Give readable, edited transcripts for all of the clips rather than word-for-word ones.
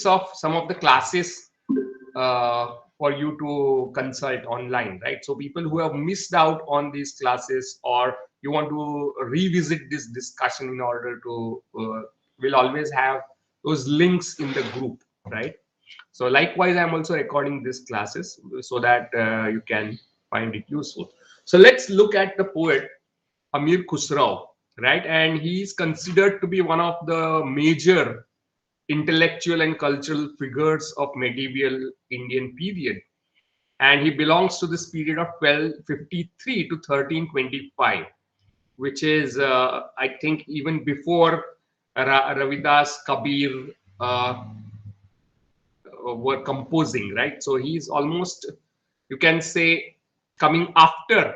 links of some of the classes for you to consult online, right? So people who have missed out on these classes, or you want to revisit this discussion in order to, will always have those links in the group, right? So likewise, I'm also recording these classes so that you can find it useful. So let's look at the poet Amir Khusro, right? And he is considered to be one of the major intellectual and cultural figures of medieval Indian period. And he belongs to this period of 1253 to 1325, which is, I think, even before Ravidas, Kabir were composing, right? So he's almost, you can say, coming after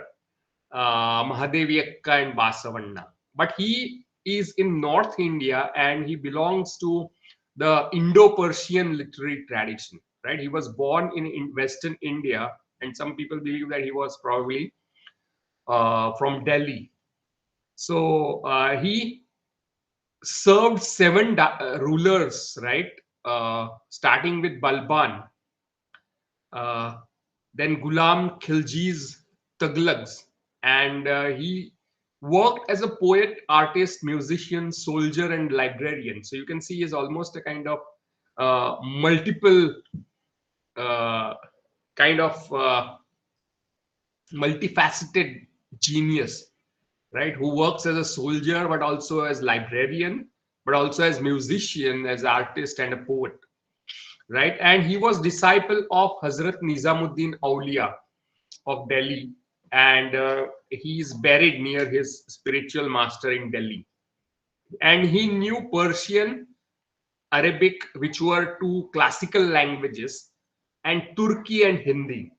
Mahadevi Akka and Basavanna. But he is in North India and he belongs to the Indo-Persian literary tradition, right? He was born in Western India, and some people believe that he was probably from Delhi. So he served seven rulers, right? Starting with Balban, uh, then Ghulam Khilji's Tughlaqs, and he worked as a poet, artist, musician, soldier, and librarian. So you can see he's almost a kind of multiple uh, kind of multifaceted genius, right? Who works as a soldier, but also as librarian, but also as musician, as artist, and a poet, right? And he was disciple of Hazrat Nizamuddin Aulia of Delhi, and he is buried near his spiritual master in Delhi. And he knew Persian, Arabic, which were two classical languages, and Turki and Hindi,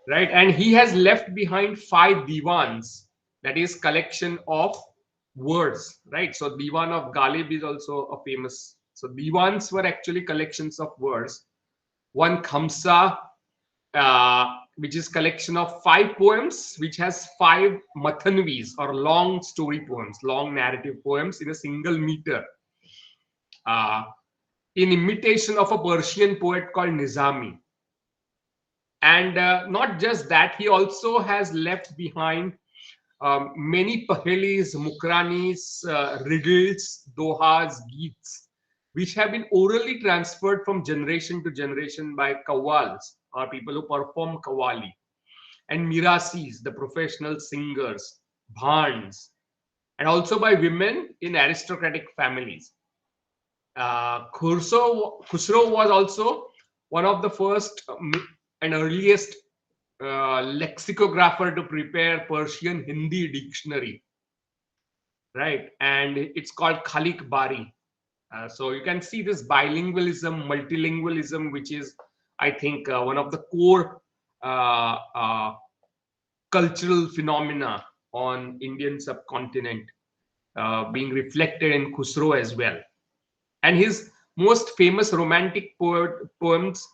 right? And he has left behind five divans, that is collection of words, right? So divan of Ghalib is also a famous. So divans were actually collections of words. One Khamsa, which is collection of five poems, which has five mathanvis, or long story poems, long narrative poems in a single meter, uh, in imitation of a Persian poet called Nizami. And not just that, he also has left behind many pahelis, mukranis, riddles, dohas, geets, which have been orally transferred from generation to generation by kawals, or people who perform kawali, and mirasis, the professional singers, bhands, and also by women in aristocratic families. Khusro was also one of the first and earliest lexicographer to prepare Persian Hindi dictionary, right? And it's called Khalik Bari. So you can see this bilingualism, multilingualism, which is, I think, one of the core uh, uh, cultural phenomena on Indian subcontinent, being reflected in Khusro as well. And his most famous romantic poems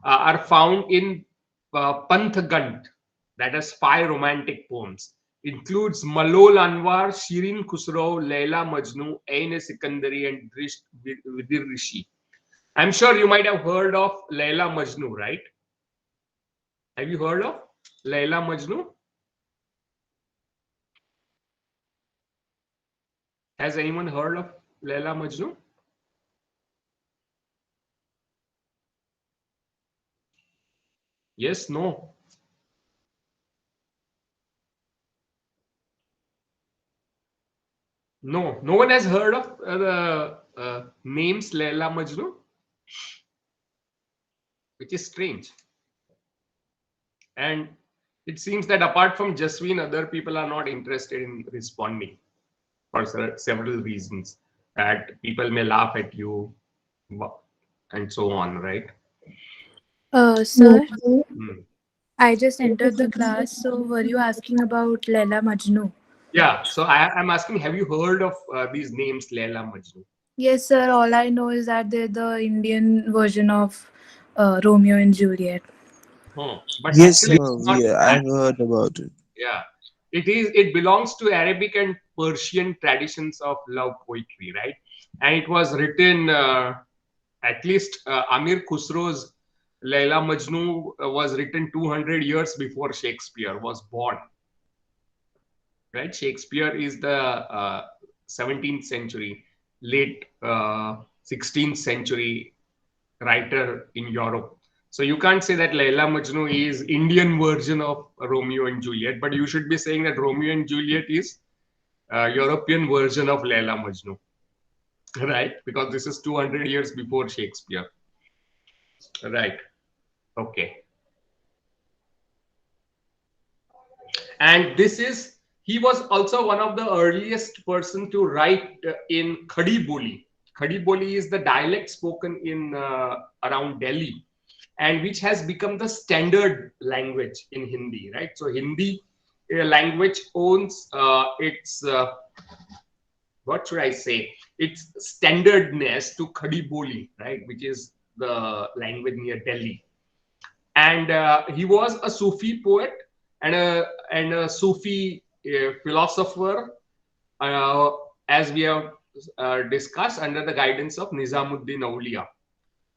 are found in Panthagant, that is five romantic poems. Includes Malol Anwar, Shirin Khusro, Laila Majnu, Ain Sikandari, and Vidir Rishi. I'm sure you might have heard of Laila Majnu, right? Have you heard of Laila Majnu? Has anyone heard of Laila Majnu? Yes, no. No, no one has heard of the names Laila Majnu, which is strange. And it seems that apart from Jasween, other people are not interested in responding for several reasons. That people may laugh at you and so on, right? Sir, Hmm. I just entered the class, so were you asking about Laila Majnu? Yeah, so I'm asking, have you heard of these names, Laila Majnu? Yes, sir. All I know is that they're the Indian version of Romeo and Juliet. But Yes, actually, it's not yeah, that. I've heard about it. Yeah, it is. It belongs to Arabic and Persian traditions of love poetry, right? And it was written At least Amir Khusro's Laila Majnu was written 200 years before Shakespeare was born. Right? Shakespeare is the 17th century, late 16th century writer in Europe. So you can't say that Laila Majnu is Indian version of Romeo and Juliet, but you should be saying that Romeo and Juliet is European version of Laila Majnu, right? Because this is 200 years before Shakespeare, right? Okay. And this is, he was also one of the earliest person to write in Khadi Boli. Khadi Boli is the dialect spoken in around Delhi, and which has become the standard language in Hindi, right? So Hindi language owns its what should I say? Its standardness to Khadi Boli, right? Which is the language near Delhi. And he was a Sufi poet and a Sufi philosopher, uh, as we have discussed under the guidance of Nizamuddin Auliya.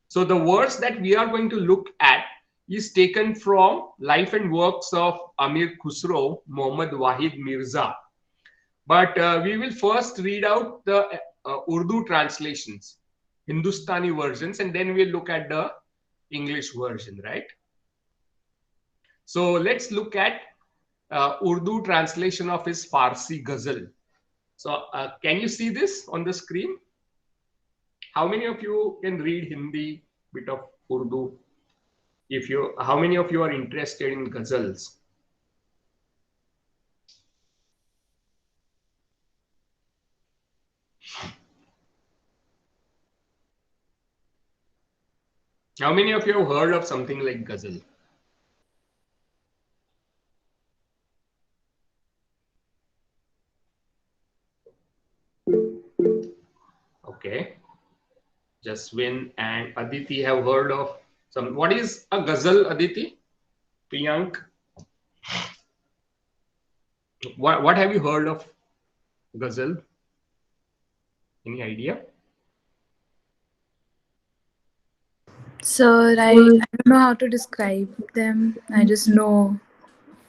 So the words that we are going to look at is taken from life and works of Amir Khusro, Muhammad Wahid Mirza. But we will first read out the Urdu translations, Hindustani versions, and then we'll look at the English version, right? So let's look at Urdu translation of his Farsi ghazal. So can you see this on the screen? How many of you can read Hindi, bit of Urdu? How many of you are interested in ghazals? How many of you have heard of something like ghazal? Okay. Jaswin and Aditi have heard of some. What is a ghazal, Aditi? Priyank? What have you heard of ghazal? Any idea? So I don't know how to describe them. I just know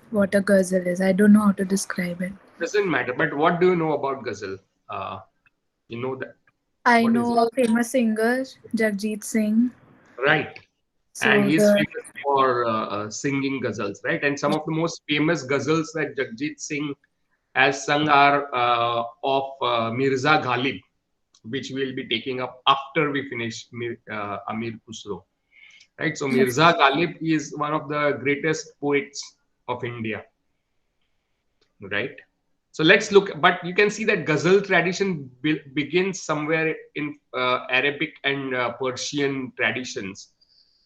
what a ghazal is. I don't know how to describe it. Doesn't matter. But what do you know about ghazal? You know that. I What is know it? a famous singer, Jagjit Singh. Right. And So he's the famous for singing ghazals, right? And some of the most famous ghazals that Jagjit Singh has sung are of Mirza Ghalib, which we'll be taking up after we finish Amir Khusro, right? So Mirza Ghalib is one of the greatest poets of India, right? So let's look, but you can see that ghazal tradition begins somewhere in Arabic and Persian traditions,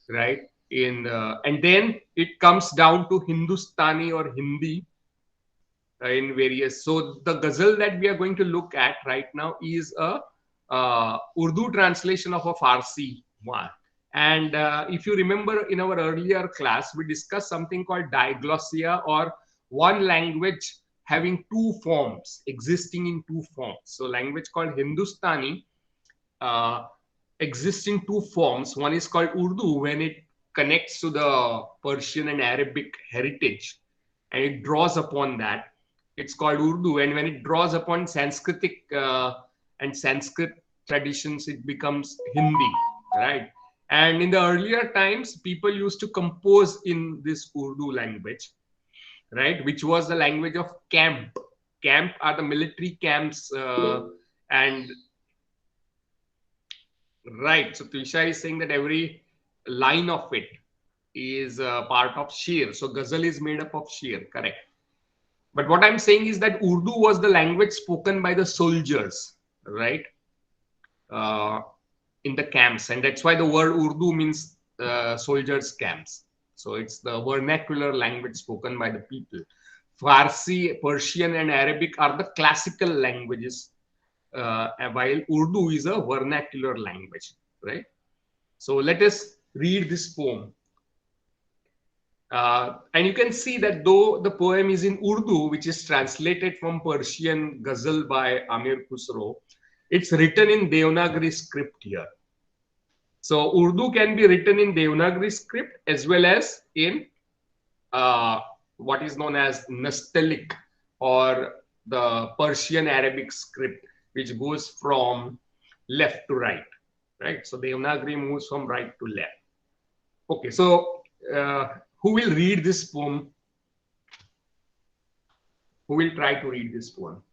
right? And then it comes down to Hindustani or Hindi in various. So the ghazal that we are going to look at right now is a Urdu translation of a Farsi one. And if you remember in our earlier class, we discussed something called diglossia, or one language having two forms, existing in two forms. So language called Hindustani uh, exists in two forms. One is called Urdu when it connects to the Persian and Arabic heritage and it draws upon that. It's called Urdu. And when it draws upon Sanskritic and Sanskrit traditions, it becomes Hindi, right? And in the earlier times, people used to compose in this Urdu language, right? Which was the language of camp. Camp are the military camps, and right. So Trisha is saying that every line of it is part of Shir. So Ghazal is made up of Shir, correct. But what I'm saying is that Urdu was the language spoken by the soldiers, right? Uh, in the camps. And that's why the word Urdu means soldiers' camps. So it's the vernacular language spoken by the people. Farsi, Persian, and Arabic are the classical languages, while Urdu is a vernacular language, right? So let us read this poem. And you can see that though the poem is in Urdu, which is translated from Persian ghazal by Amir Khusro, it's written in Devanagari script here. So Urdu can be written in Devanagari script as well as in what is known as Nastaliq, or the Persian Arabic script, which goes from left to right. Right. So Devanagari moves from right to left. Okay. So who will read this poem? Who will try to read this poem?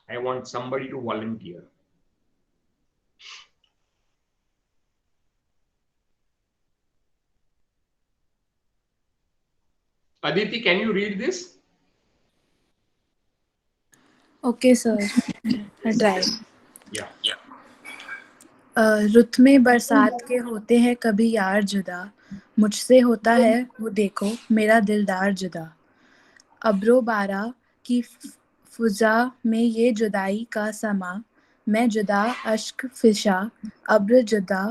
I want somebody to volunteer. Aditi, can you read this? Okay, sir. I Yes. try. Yeah. रुत में बरसात के होते हैं कभी यार जुदा, मुझसे होता है वो देखो मेरा दिलदार जुदा। अब्रो बारा की फुजा में ये जुदाई का समा, मैं जुदा अश्क फिशा, अब्र जुदा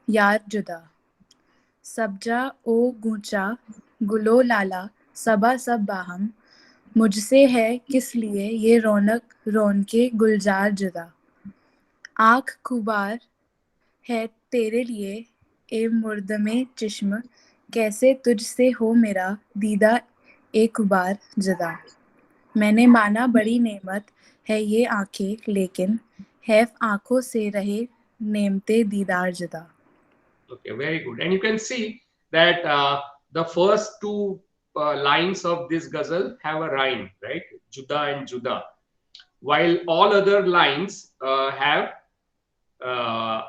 यार जुदा। सब्जा ओ गूंचा गुलो लाला, सबा सब बाहम, मुझसे है किस लिए ये रौनक रौनके गुलजार जुदा। आँख खुबार है तेरे लिए ए मुर्दमे चिश्म, कैसे तुझसे हो मेरा दीदा एक बार जुदा। मैंने माना बड़ी नेमत है ये आंखें, लेकिन हैफ आंखों से रहे नेमते दीदार जुदा। Okay, very good. And you can see that the first two lines of this ghazal have a rhyme, right? Juda and Juda. While all other lines have uh,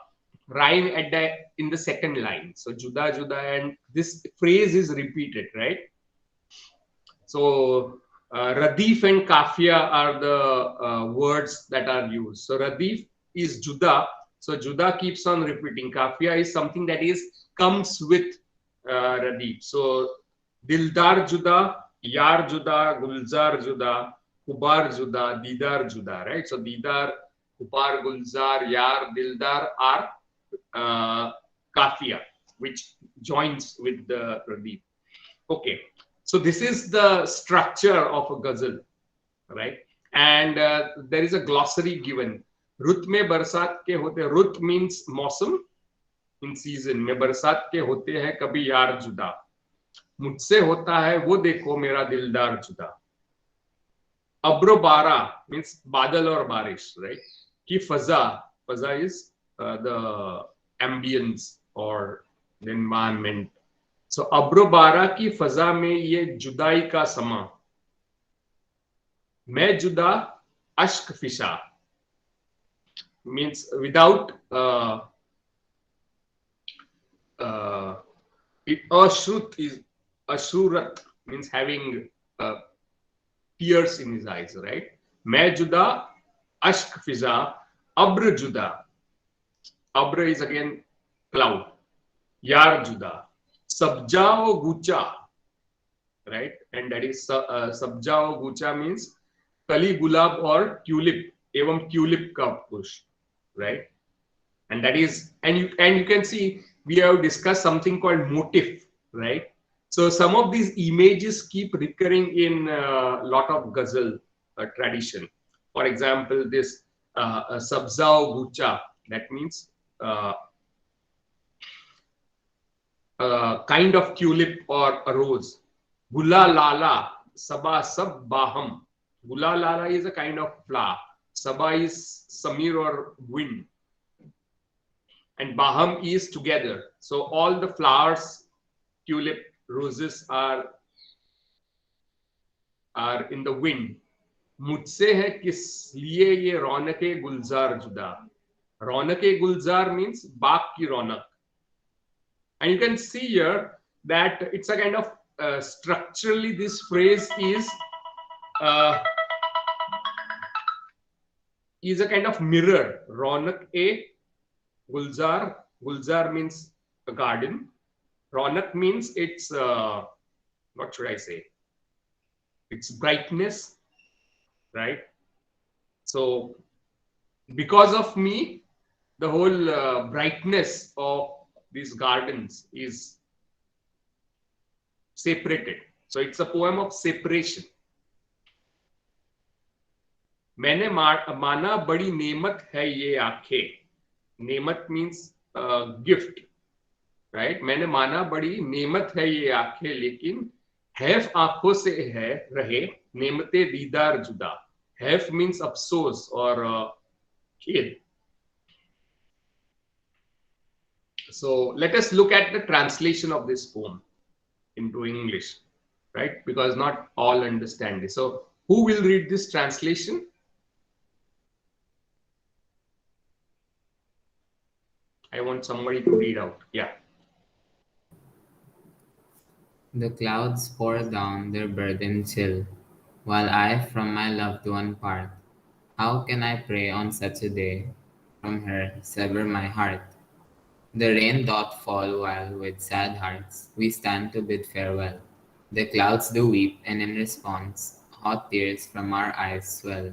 rhyme at in the second line. So Juda, Juda, and this phrase is repeated, right? So Radif and Kafia are the words that are used. So Radif is Juda. So Juda keeps on repeating. Kafia is something that is comes with Radif. So Dildar Juda, Yar Juda, Gulzar Juda, Kubar Juda, Didar Juda, right? So Didar, Kubar, Gulzar, Yar, Dildar are Kafia, which joins with the Radif. Okay, so this is the structure of a ghazal, right? And there is a glossary given. रुत में बरसात के होते, रुत means मौसम, in season में बरसात के होते हैं कभी यार जुदा, मुझसे होता है वो देखो मेरा दिलदार जुदा। अब्रो बारा means बादल और बारिश, right? की फजा, फजा is the ambience or the environment. So अब्रो बारा की फजा में ये जुदाई का समा, मैं जुदा अश्क फिशा, means without ashrut is ashrurat, means having tears in his eyes, right? मैं जुदा अश्क फिजा, अब्र जुदा, अब्र is again cloud, यार जुदा, sabjao gucha, right? And that is sabjao gucha means kali gulab or tulip, evam tulip ka push, right? And that is, and you can see we have discussed something called motif, right? So some of these images keep recurring in a lot of ghazal tradition. For example, this sabjao gucha, that means kind of tulip or a rose. Gula lala, saba sab baham. Gula lala is a kind of flower. Saba is samir or wind. And baham is together. So all the flowers, tulip, roses are in the wind. मुझसे है किस लिए ये रौनके गुलजार जुदा. रौनके गुलजार means बाग की रौनक. And you can see here that it's a kind of structurally this phrase is a kind of mirror. Raunak a Gulzar. Gulzar means a garden. Raunak means it's what should I say? It's brightness, right? So because of me, the whole brightness of these gardens is separated. So it's a poem of separation. मैंने माना बड़ी नेमत है ये आंखें. नेमत means gift, right? मैंने माना बड़ी नेमत है ये आंखें, लेकिन हैफ आंखों से है रहे नेमते दीदार जुदा. हैफ means अफसोस और खेद. So let us look at the translation of this poem into English, right? Because not all understand this. So who will read this translation? I want somebody to read out. Yeah. The clouds pour down their burden chill, while I from my loved one part. How can I pray on such a day? From her sever my heart. The rain doth fall while with sad hearts we stand to bid farewell. The clouds do weep, and in response, hot tears from our eyes swell.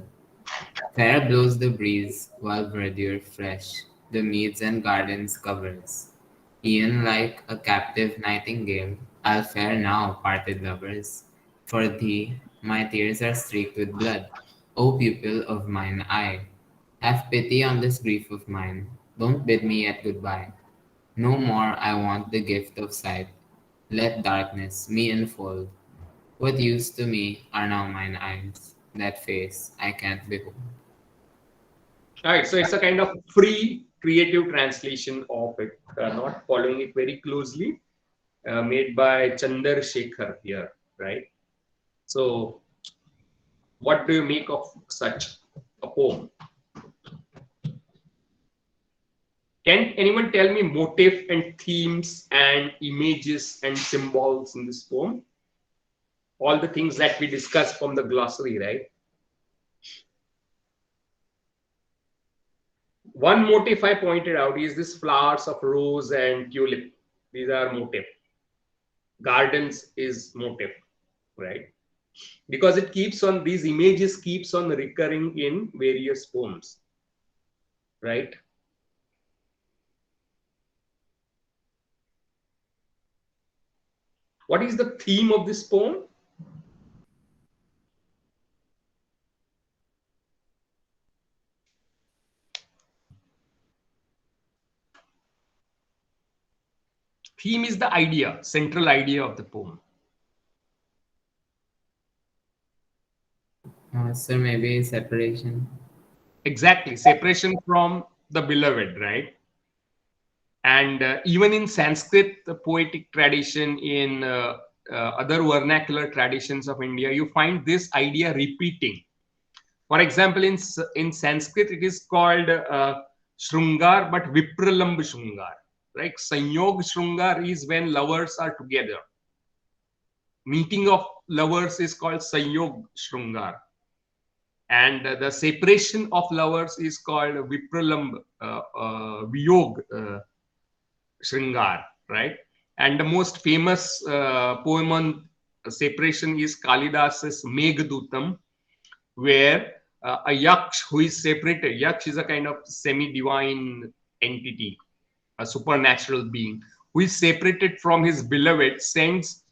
Fair blows the breeze, while verdure fresh the meads and gardens covers. E'en like a captive nightingale, I'll fare now, parted lovers. For thee, my tears are streaked with blood. O pupil of mine eye, have pity on this grief of mine. Don't bid me yet goodbye. No more I want the gift of sight. Let darkness me enfold. What use to me are now mine eyes? That face I can't behold. All right. So it's a kind of free creative translation of it, not following it very closely, made by Chandar Shekhar here, right? So what do you make of such a poem? Can anyone tell me motif and themes and images and symbols in this poem? All the things that we discussed from the glossary, right? One motif I pointed out is this flowers of rose and tulip. These are motif. Gardens is motif, right? Because it keeps on, these images keeps on recurring in various poems, right? What is the theme of this poem? Theme is the idea, central idea of the poem. So maybe separation. Exactly, separation from the beloved, right? And even in Sanskrit, the poetic tradition, in other vernacular traditions of India, you find this idea repeating. For example, in Sanskrit, it is called Shrungar, but Vipralamb Shrungar. Right? Sanyog Shrungar is when lovers are together. Meeting of lovers is called Sanyog Shrungar. And the separation of lovers is called Vipralamb Viyog Shringar, right? And the most famous poem on separation is Kalidas's Meghdutam, where a yaksh who is separated, yaksh is a kind of semi-divine entity, a supernatural being, who is separated from his beloved, sends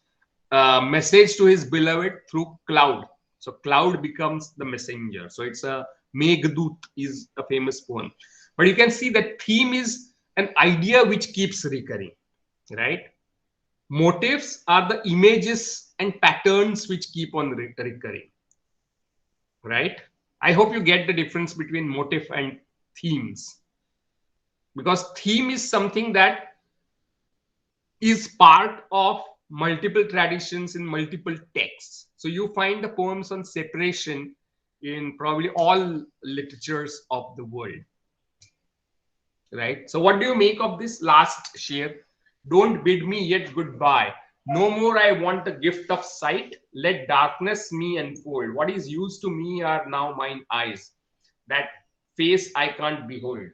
a message to his beloved through cloud. So cloud becomes the messenger. So it's a Meghdut is a famous poem. But you can see that theme is an idea which keeps recurring, right? Motifs are the images and patterns which keep on recurring, right? I hope you get the difference between motif and themes, because theme is something that is part of multiple traditions in multiple texts. So you find the poems on separation in probably all literatures of the world, right? So what do you make of this last share? Don't bid me yet goodbye. No more I want a gift of sight. Let darkness me enfold. What is used to me are now mine eyes. That face I can't behold.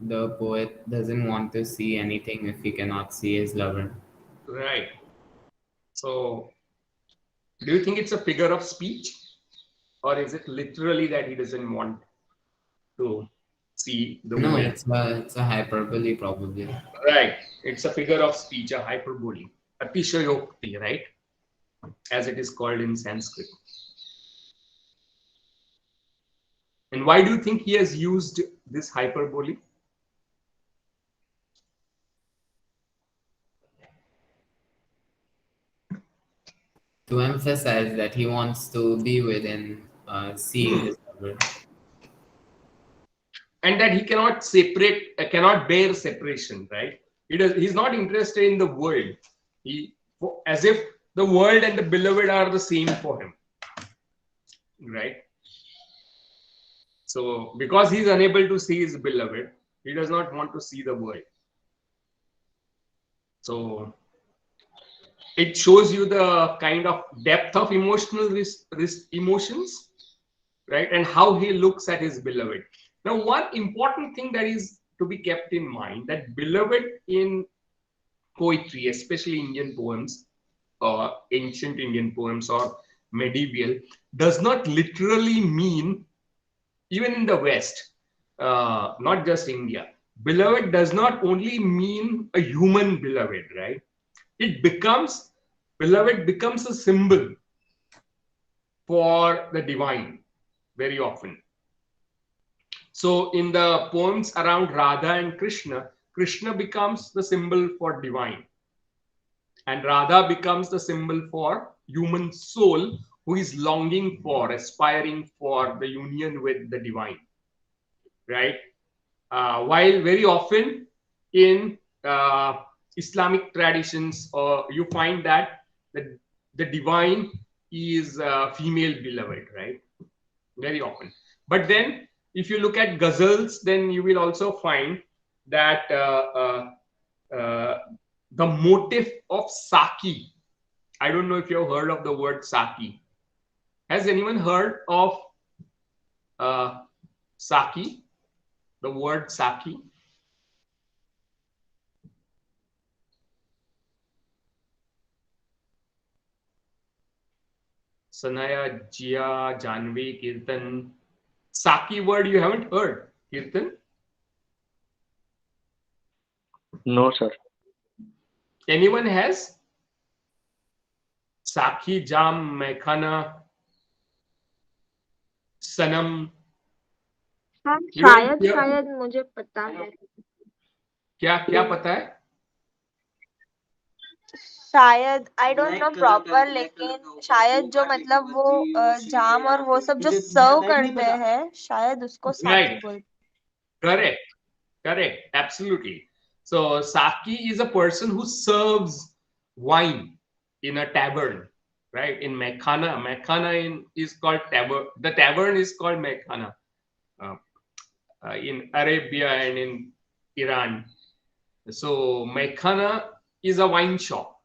The poet doesn't want to see anything if he cannot see his lover. Right. So Do you think it's a figure of speech, or is it literally that he doesn't want to see the No, world? it's a hyperbole probably. Right. It's a figure of speech, a hyperbole, atishayokti, right? As it is called in Sanskrit. And why do you think he has used this hyperbole? To emphasize that he wants to be within, see Hmm. his lover. And that he cannot separate, cannot bear separation, right? He's not interested in the world. As if the world and the beloved are the same for him, right? So because he's unable to see his beloved, he does not want to see the world. So it shows you the kind of depth of emotional emotions, right? And how he looks at his beloved. Now, one important thing that is to be kept in mind, that beloved in poetry, especially Indian poems or ancient Indian poems or medieval, does not literally mean, even in the West, not just India, beloved does not only mean a human beloved, right? It becomes, beloved becomes a symbol for the divine very often. So in the poems around Radha and Krishna, Krishna becomes the symbol for divine, and Radha becomes the symbol for human soul who is longing for, aspiring for the union with the divine, right? While very often in Islamic traditions, you find that the divine is female beloved, right? Very often. But then, if you look at ghazals, then you will also find that the motif of Saki. I don't know if you have heard of the word Saki. Has anyone heard of Saki? The word Saki? Sanaya, Jia, Janvi, Kirtan. Saki word you haven't heard, Kirtan? No, sir. Anyone has? Saki, Jam, Mekhana, Sanam. हाँ You don't शायद hear? शायद मुझे पता है क्या क्या पता है? शायद आई डोंट नो प्रॉपर लेकिन शायद जो मतलब वो जाम और वो सब जो सर्व करते हैं शायद उसको साकी Right. बोलते Correct. Correct. Absolutely. So Saki is a person who serves wine in a tavern, right? In Mekhana. Is called tavern. The tavern is called Mekhana uh, in Arabia and in Iran. So Mekhana is a wine shop,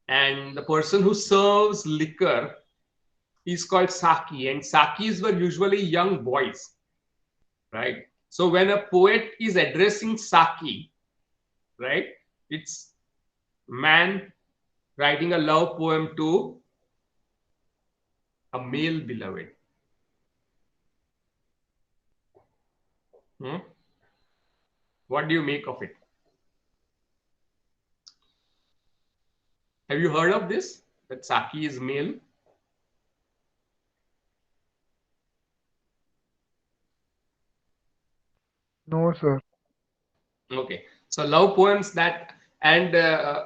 and the person who serves liquor is called Saki, and Sakis were usually young boys, right? So when a poet is addressing Saki, right, it's man writing a love poem to a male beloved. Hmm? What do you make of it? Have you heard of this? That Saki is male? No, sir. Okay. So love poems that uh,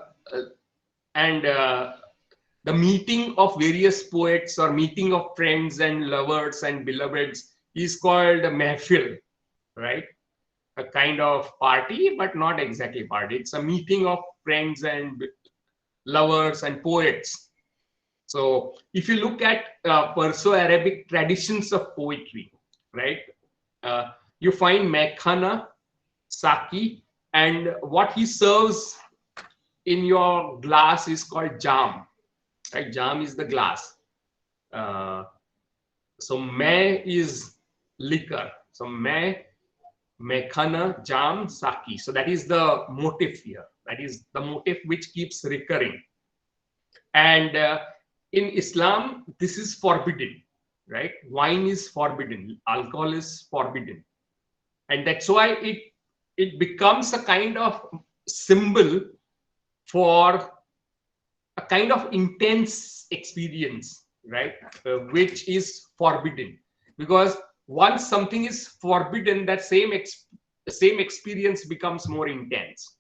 and the meeting of various poets or meeting of friends and lovers and beloveds is called a mehfil, right? A kind of party, but not exactly party. It's a meeting of friends and lovers and poets. So if you look at Perso-Arabic traditions of poetry, right, you find Mekhana, Saki, and what he serves in your glass is called jam, right? Jam is the glass. Uh, so me is liquor. So me, mekhana, jam, saki. So that is the motif here. That is the motif which keeps recurring. And in Islam, this is forbidden, right? Wine is forbidden, alcohol is forbidden, and that's why it becomes a kind of symbol for a kind of intense experience, right? Which is forbidden, because once something is forbidden, that same experience becomes more intense,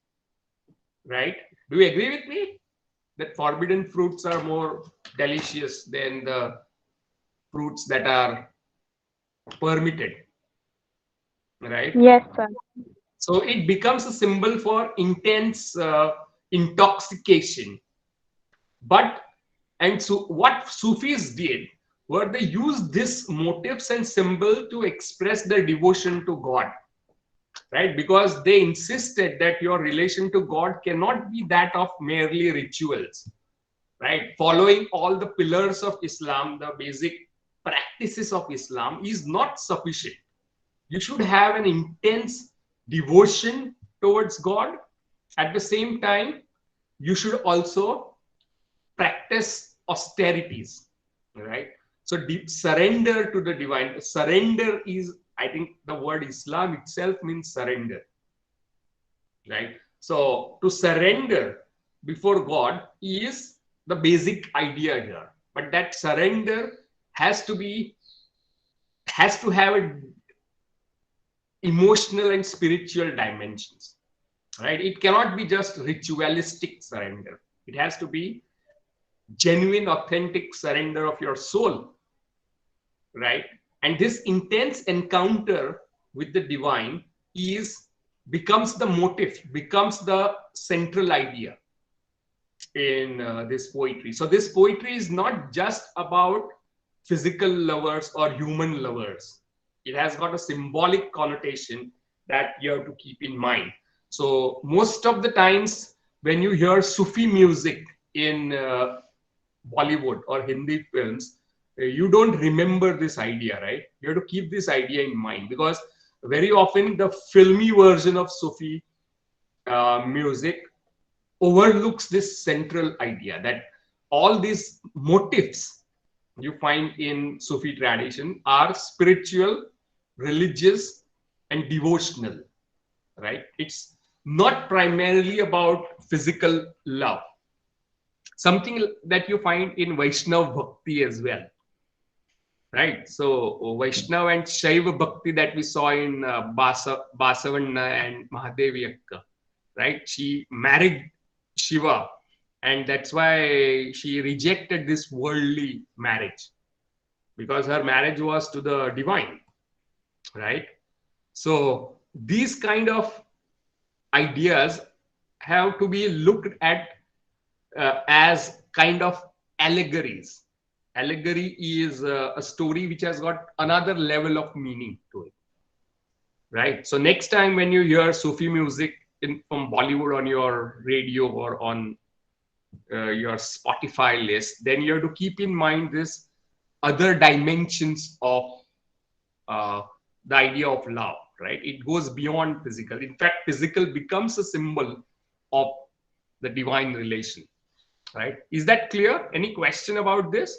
right? Do you agree with me that forbidden fruits are more delicious than the fruits that are permitted, right? Yes, sir. So it becomes a symbol for intense intoxication. But and so what Sufis did were they used this motifs and symbol to express their devotion to God, right? Because they insisted that your relation to God cannot be that of merely rituals, right? Following all the pillars of Islam, the basic practices of Islam is not sufficient. You should have an intense devotion towards God. At the same time, you should also practice austerities, right? So deep surrender to the divine. Surrender is, I think the word Islam itself means surrender, right? So to surrender before God is the basic idea here. But that surrender has to be has to have a emotional and spiritual dimensions, right? It cannot be just ritualistic surrender. It has to be genuine, authentic surrender of your soul, right? And this intense encounter with the divine is becomes the motive, becomes the central idea in this poetry. So this poetry is not just about physical lovers or human lovers. It has got a symbolic connotation that you have to keep in mind. So most of the times when you hear Sufi music in Bollywood or Hindi films, you don't remember this idea, right? You have to keep this idea in mind, because very often the filmy version of Sufi music overlooks this central idea that all these motifs you find in Sufi tradition are spiritual, religious, and devotional, right? It's not primarily about physical love. Something that you find in Vaishnav Bhakti as well, right? So Vaishnav and Shaiva Bhakti that we saw in Basavanna and Mahadevi Akka, right? She married Shiva, and that's why she rejected this worldly marriage, because her marriage was to the divine, right? So these kind of ideas have to be looked at as kind of allegories. Allegory is a story which has got another level of meaning to it, right? So next time when you hear Sufi music from Bollywood on your radio or on your Spotify list, then you have to keep in mind this other dimensions of uh, the idea of love, right? It goes beyond physical. In fact, physical becomes a symbol of the divine relation, right? Is that clear? Any question about this?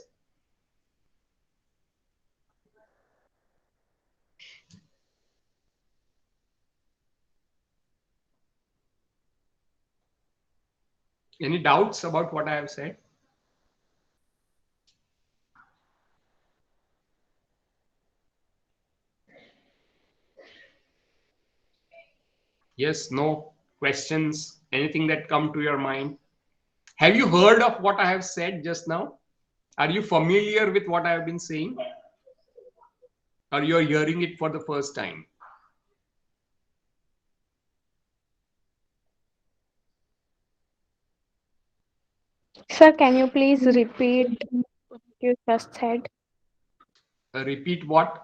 Any doubts about what I have said? Yes, no questions, anything that come to your mind? Have you heard of what I have said just now? Are you familiar with what I have been saying? Or you're hearing it for the first time? Sir, can you please repeat what you just said? Repeat what?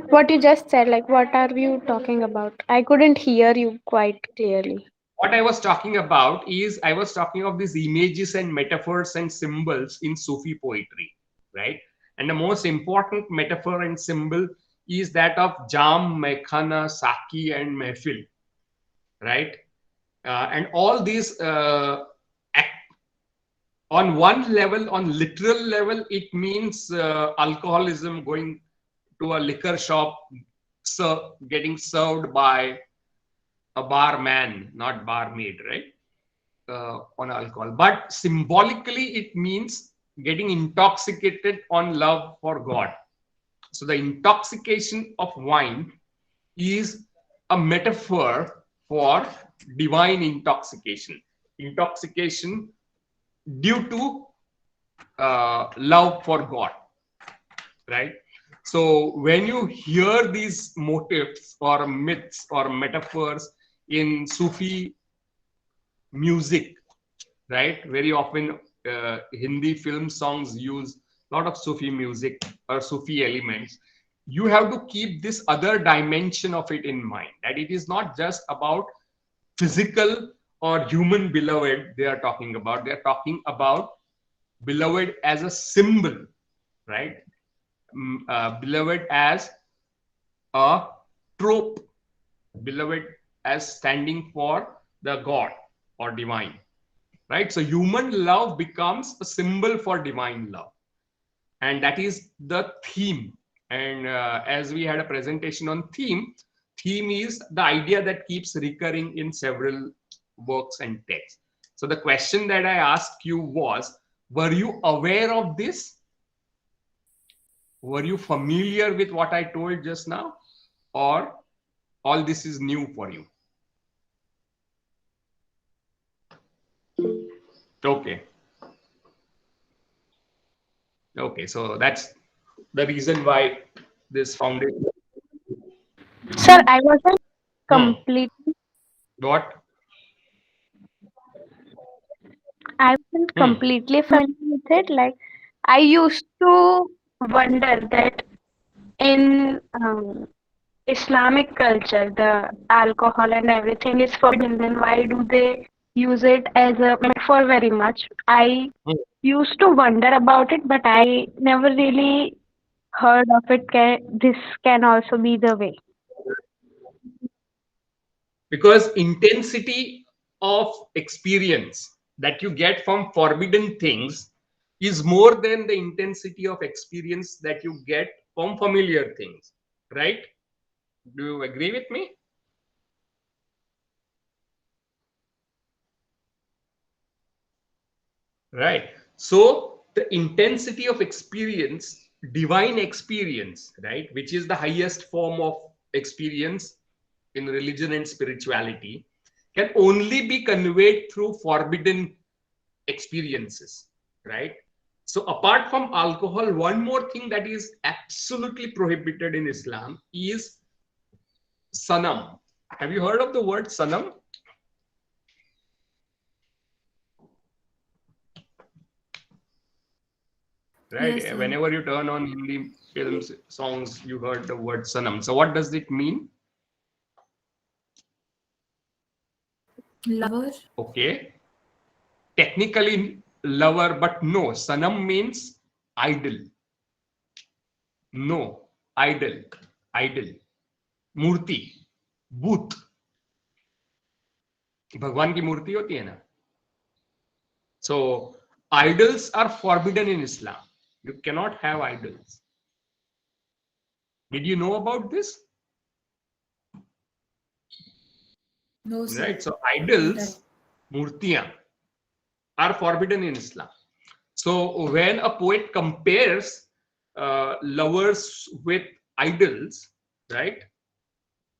What you just said, like what are you talking about? I couldn't hear you quite clearly. What I was talking about is I was talking of these images and metaphors and symbols in Sufi poetry, right? And the most important metaphor and symbol is that of Jam, Mekhana, Saki, and Mehfil, right? And all these On one level, on literal level, it means alcoholism, going to a liquor shop, getting served by a barman, not barmaid, right? On alcohol. But symbolically, it means getting intoxicated on love for God. So the intoxication of wine is a metaphor for divine intoxication. Intoxication due to love for God, right? So when you hear these motifs or myths or metaphors in Sufi music, right? Very often Hindi film songs use a lot of Sufi music or Sufi elements. You have to keep this other dimension of it in mind, that it is not just about physical or human beloved they are talking about. They are talking about beloved as a symbol, right? Beloved as a trope, beloved as standing for the God or divine, right? So human love becomes a symbol for divine love, and that is the theme. And as we had a presentation on theme is the idea that keeps recurring in several works and texts. So the question that I asked you was, were you aware of this? Were you familiar with what I told just now, or all this is new for you? Okay. Okay, so that's the reason why this foundation. Sir, I wasn't Hmm. completely What? I wasn't Hmm. completely familiar with it. Like I used to wonder that in Islamic culture, the alcohol and everything is forbidden. Then why do they use it as a metaphor very much? I Hmm. used to wonder about it, but I never really heard of it. This can also be the way. Because intensity of experience that you get from forbidden things is more than the intensity of experience that you get from familiar things, right? Do you agree with me? Right. So the intensity of experience, divine experience, right, which is the highest form of experience in religion and spirituality, can only be conveyed through forbidden experiences, right? So apart from alcohol, one more thing that is absolutely prohibited in Islam is sanam. Have you heard of the word sanam? Right? Yes, sir. Whenever you turn on Hindi films, songs, you heard the word sanam. So what does it mean? Lover. Okay. Technically lover, but no. Sanam means idol. No. Idol. Idol. Murthy, booth, भगवान की मूर्ति होती है ना. So idols are forbidden in Islam. You cannot have idols. Did you know about this? No, sir. Right. So idols, murtiyan, are forbidden in Islam. So when a poet compares lovers with idols, right?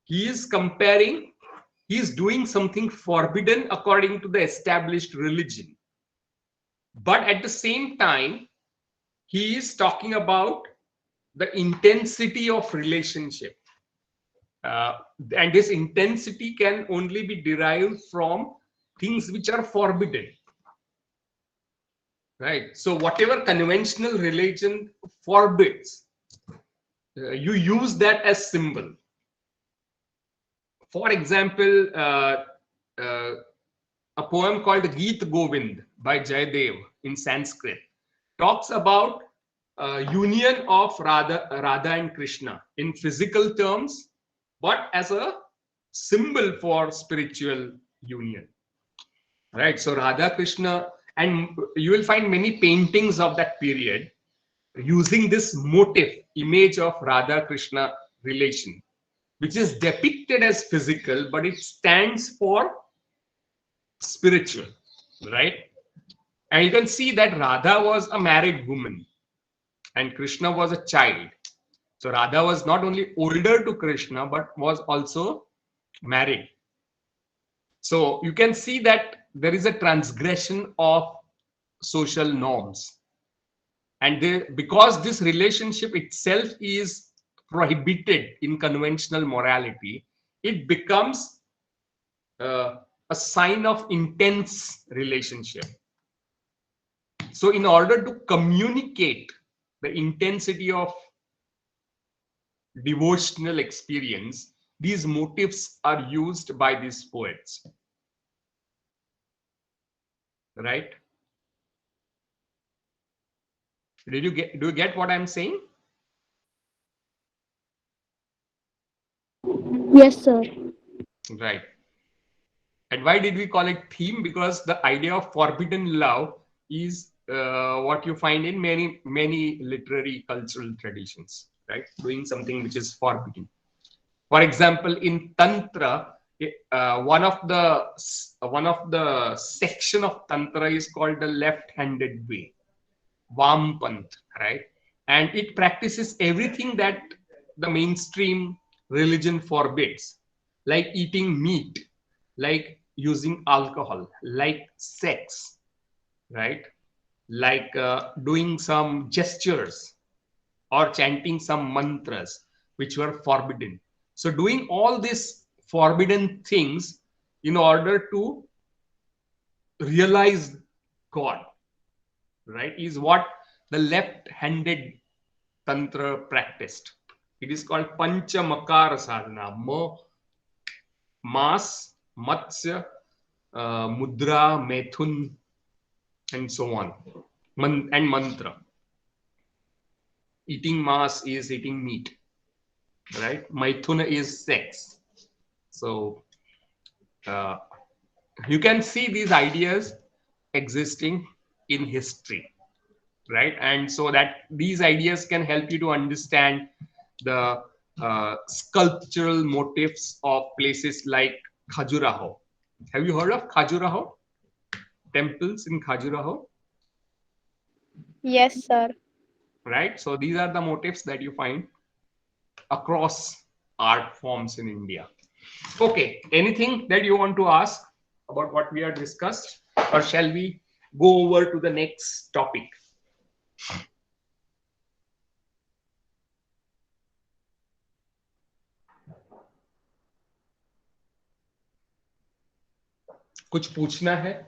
He is comparing, he is doing something forbidden according to the established religion. But at the same time, he is talking about the intensity of relationship. And this intensity can only be derived from things which are forbidden. Right? So whatever conventional religion forbids, you use that as symbol. For example, a poem called Geet Govind by Jayadev in Sanskrit talks about union of Radha and Krishna in physical terms, but as a symbol for spiritual union. Right? So Radha Krishna, And you will find many paintings of that period using this motif, image of Radha Krishna relation, which is depicted as physical, but it stands for spiritual, right? And you can see that Radha was a married woman and Krishna was a child. So Radha was not only older to Krishna, but was also married. So you can see that there is a transgression of social norms. And because this relationship itself is prohibited in conventional morality, it becomes a sign of intense relationship. So in order to communicate the intensity of devotional experience, these motifs are used by these poets, right? Do you get what I'm saying? Yes, sir. Right. And why did we call it theme? Because the idea of forbidden love is what you find in many literary cultural traditions, right? Doing something which is forbidden. For example, in Tantra, one of the section of Tantra is called the left-handed way, Vampant, right? And it practices everything that the mainstream religion forbids, like eating meat, like using alcohol, like sex, right? Like doing some gestures or chanting some mantras which were forbidden. So, doing all these forbidden things in order to realize God, right, is what the left-handed tantra practiced. It is called Pancha Makara Sadhana: Mo, Mas, Matsya, Mudra, Methun, and so on. And mantra. Eating Mas is eating meat, right? Maithuna is sex. So uh, you can see these ideas existing in history, right? And so that these ideas can help you to understand the sculptural motifs of places like Khajuraho. Have you heard of Khajuraho? Temples in Khajuraho, Yes, sir. right? So these are the motifs that you find across art forms in India. Okay, anything that you want to ask about what we have discussed, or shall we go over to the next topic? कुछ पूछना है?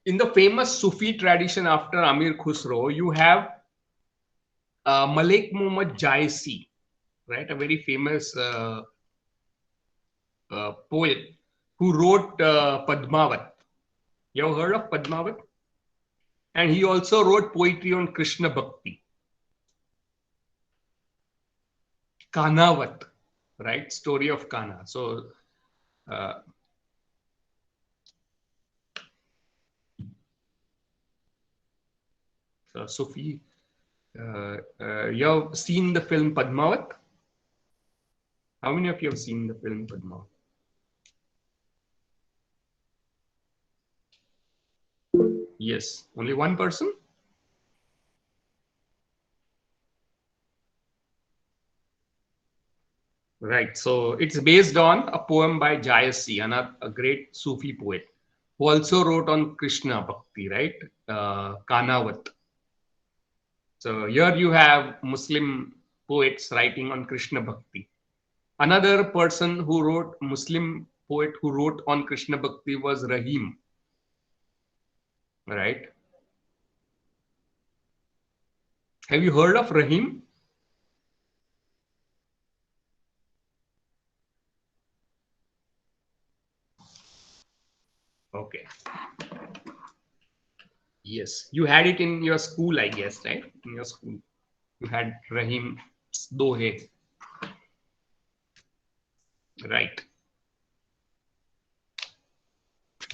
In the famous Sufi tradition after Amir Khusro, you have Malik Muhammad Jaisi, right? A very famous poet who wrote Padmavat. You have heard of Padmavat? And he also wrote poetry on Krishna Bhakti. Kanavat, right? Story of Kana. So, uh, Sufi, you have seen the film Padmavat? How many of you have seen the film Padmavat? Yes, only one person? Right. So it's based on a poem by Jayasi, a great Sufi poet, who also wrote on Krishna Bhakti, right? Kanavat. So here you have Muslim poets writing on Krishna Bhakti. Another person who wrote, Muslim poet who wrote on Krishna Bhakti was Rahim, right? Have you heard of Rahim? Okay. Yes, you had it in your school, I guess, right? In your school, you had Rahim Dohe, right?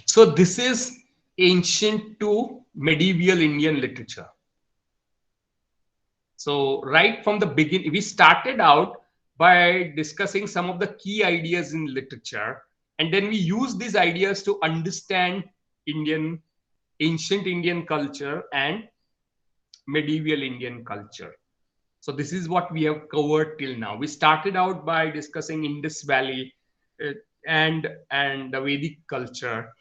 So this is ancient to medieval Indian literature. So right from the beginning, we started out by discussing some of the key ideas in literature, and then we use these ideas to understand Indian, ancient Indian culture and medieval Indian culture. So this is what we have covered till now. We started out by discussing Indus Valley uh, and the Vedic culture.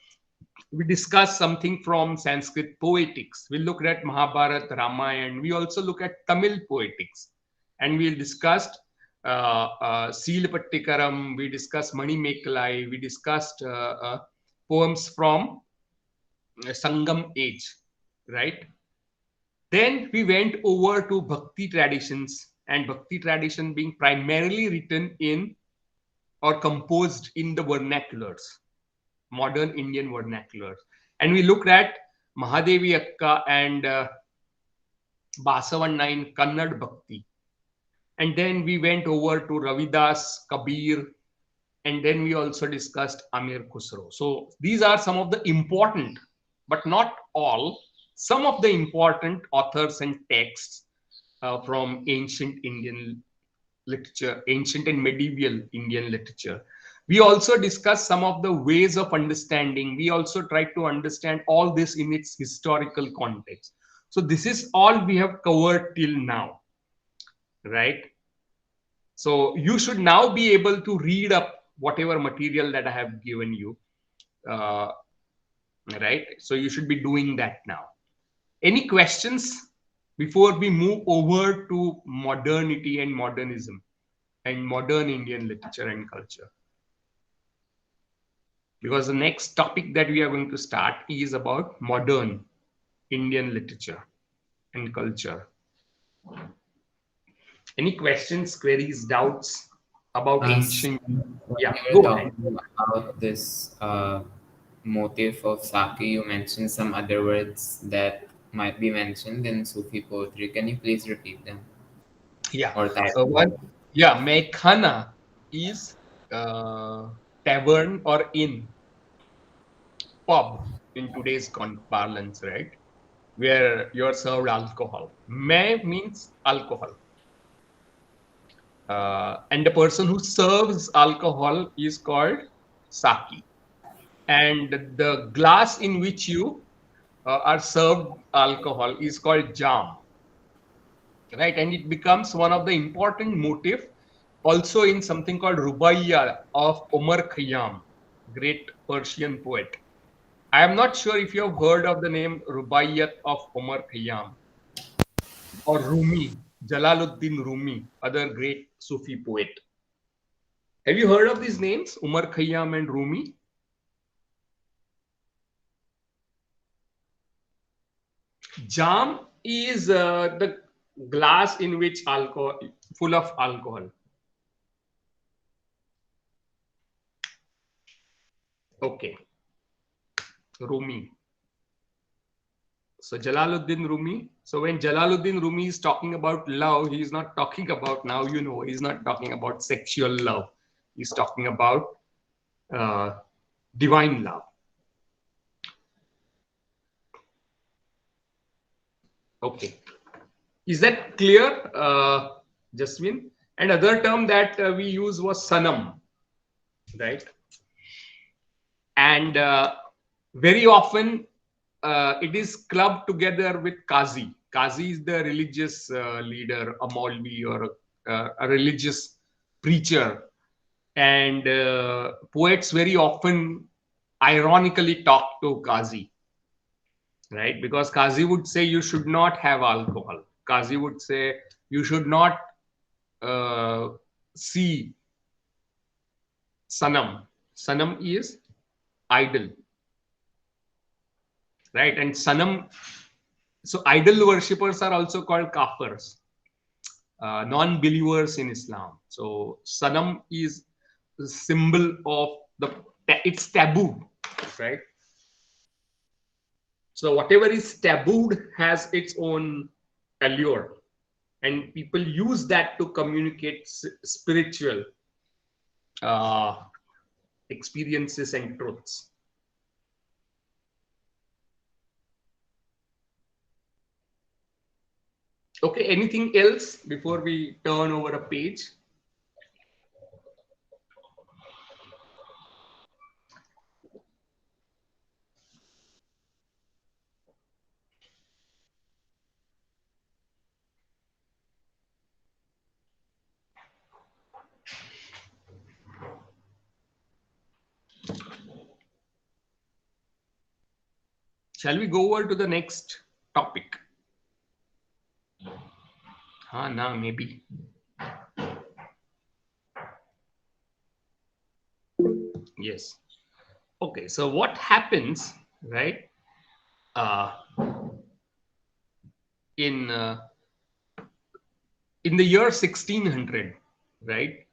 We discussed something from Sanskrit poetics. We looked at Mahabharata, Ramayana. We also look at Tamil poetics, and we discussed Seal Pattikaram. We discussed Mani Mekalai. We discussed poems from Sangam age, right? Then we went over to Bhakti traditions, and Bhakti tradition being primarily written in or composed in the vernaculars, modern Indian vernaculars. And we looked at Mahadevi Akka and Basavanna in Kannad Bhakti. And then we went over to Ravidas, Kabir, and then we also discussed Amir Khusro. So these are some of the important, but not all, some of the important authors and texts from ancient Indian literature, ancient and medieval Indian literature. We also discussed some of the ways of understanding. We also tried to understand all this in its historical context. So this is all we have covered till now, right? So you should now be able to read up whatever material that I have given you, uh, right? So you should be doing that now. Any questions before we move over to modernity and modernism and modern Indian literature and culture? Because the next topic that we are going to start is about modern Indian literature and culture. Any questions, queries, doubts about ancient? When Yeah, you were go ahead. talking about this motif of Saki, you mentioned some other words that might be mentioned in Sufi poetry. Can you please repeat them Yeah. or type One, them? yeah, Mekhana is tavern or inn, pub in today's parlance, right? Where you're served alcohol. Me means alcohol. And the person who serves alcohol is called saki. And the glass in which you are served alcohol is called jam, right? And it becomes one of the important motif also in something called Rubaiya of Omar Khayyam, great Persian poet. I am not sure if you have heard of the name Rubaiyat of Omar Khayyam or Rumi, Jalaluddin Rumi, other great Sufi poet. Have you heard of these names, Umar Khayyam and Rumi? Jam is the glass in which alcohol, full of alcohol. Okay, Rumi. So Jalaluddin Rumi. So when Jalaluddin Rumi is talking about love, he is not talking about, now you know, he's not talking about sexual love. He's talking about uh, divine love. Okay. Is that clear, Jasmine? And other term that we use was sanam, right? And very often it is clubbed together with Qazi. Qazi is the religious leader, a Maulvi or a religious preacher. And poets very often ironically talk to Qazi, right? Because Qazi would say you should not have alcohol. Qazi would say you should not uh, see Sanam. Sanam is idol, right? And Sanam, so idol worshippers are also called kafirs, non-believers in Islam. So Sanam is the symbol of the, it's taboo, right? So whatever is tabooed has its own allure, and people use that to communicate spiritual uh, experiences and truths. Okay, anything else before we turn over a page? Shall we go over to the next topic? No, maybe. Yes. Okay, so what happens, right? Uh, in in the year 1600, right?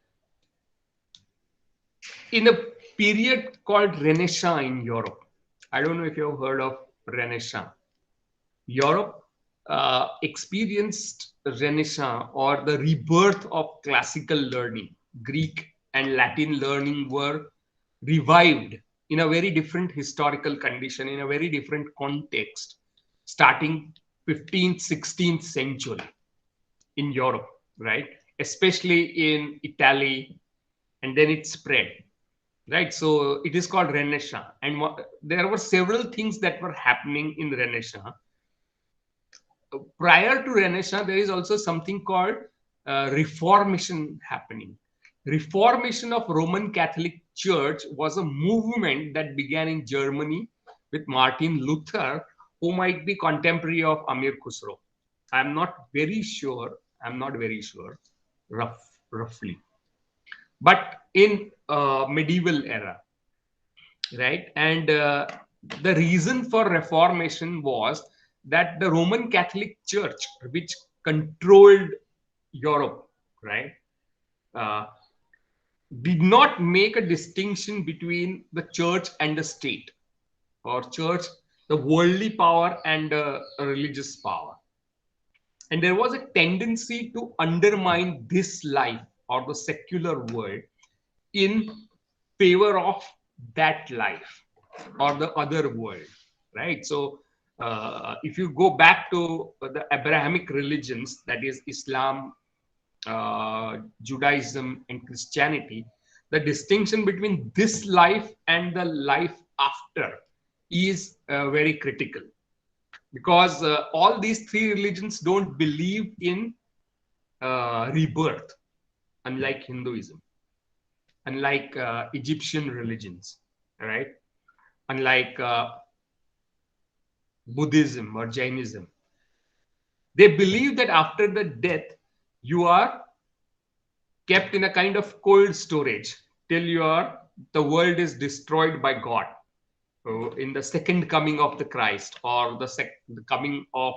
In a period called Renaissance in Europe. I don't know if you've heard of Renaissance. Europe experienced Renaissance, or the rebirth of classical learning. Greek and Latin learning were revived in a very different historical condition, in a very different context, starting 15th, 16th century in Europe, right? Especially in Italy, and then it spread, right? So it is called Renaissance, and there were several things that were happening in Renaissance. Prior to Renaissance, there is also something called Reformation happening. Reformation of Roman Catholic Church was a movement that began in Germany with Martin Luther, who might be contemporary of Amir Khusro. I'm not very sure. I'm not very sure, roughly. But in medieval era, right? And the reason for Reformation was that the Roman Catholic Church, which controlled Europe, right, uh, did not make a distinction between the church and the state, or church, the worldly power, and religious power. And there was a tendency to undermine this life, or the secular world, in favor of that life, or the other world, right? So if you go back to the Abrahamic religions, that is Islam, Judaism, and Christianity, the distinction between this life and the life after is very critical, because all these three religions don't believe in rebirth, unlike Hinduism, unlike Egyptian religions, right? Unlike Buddhism or Jainism. They believe that after the death, you are kept in a kind of cold storage till the world is destroyed by God. So in the second coming of the Christ, or the coming of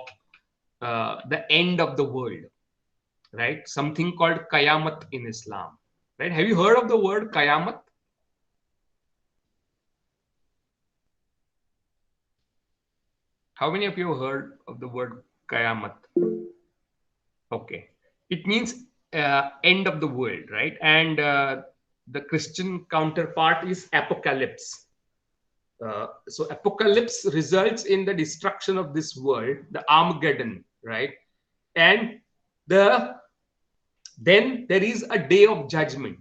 the end of the world, right? Something called Qayamat in Islam, right? Have you heard of the word Qayamat? How many of you have heard of the word Qayamat? Okay. It means end of the world, right? And the Christian counterpart is apocalypse. So apocalypse results in the destruction of this world, the Armageddon, right? And then there is a day of judgment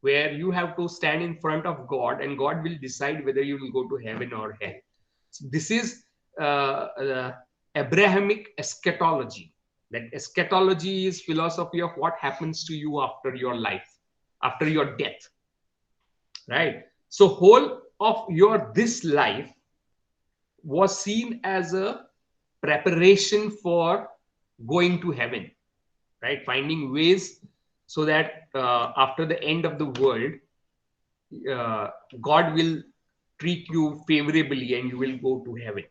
where you have to stand in front of God, and God will decide whether you will go to heaven or hell. So this is Abrahamic eschatology. That eschatology is philosophy of what happens to you after your life, after your death, right? So whole of this life was seen as a preparation for going to heaven, right? Finding ways so that after the end of the world, God will treat you favorably and you will go to heaven,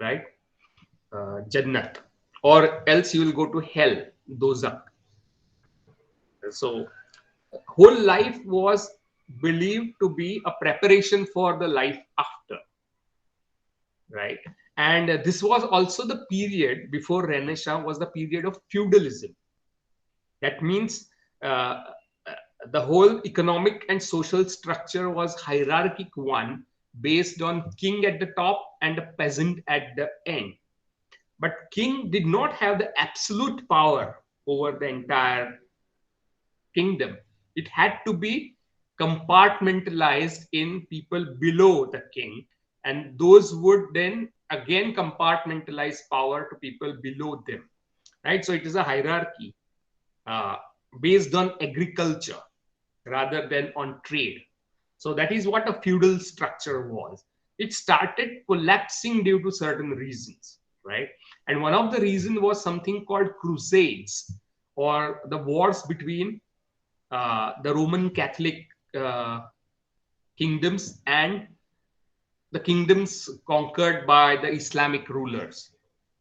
right? Jannat, or else you will go to hell, dozak. So whole life was believed to be a preparation for the life after, right? And this was also the period before Renaissance was the period of feudalism. That means uh, the whole economic and social structure was hierarchic one, based on king at the top and a peasant at the end. But king did not have the absolute power over the entire kingdom. It had to be compartmentalized in people below the king, and those would then again compartmentalize power to people below them. Right? So it is a hierarchy uh, based on agriculture rather than on trade. So that is what a feudal structure was. It started collapsing due to certain reasons, right? And one of the reasons was something called crusades, or the wars between the Roman Catholic kingdoms and the kingdoms conquered by the Islamic rulers,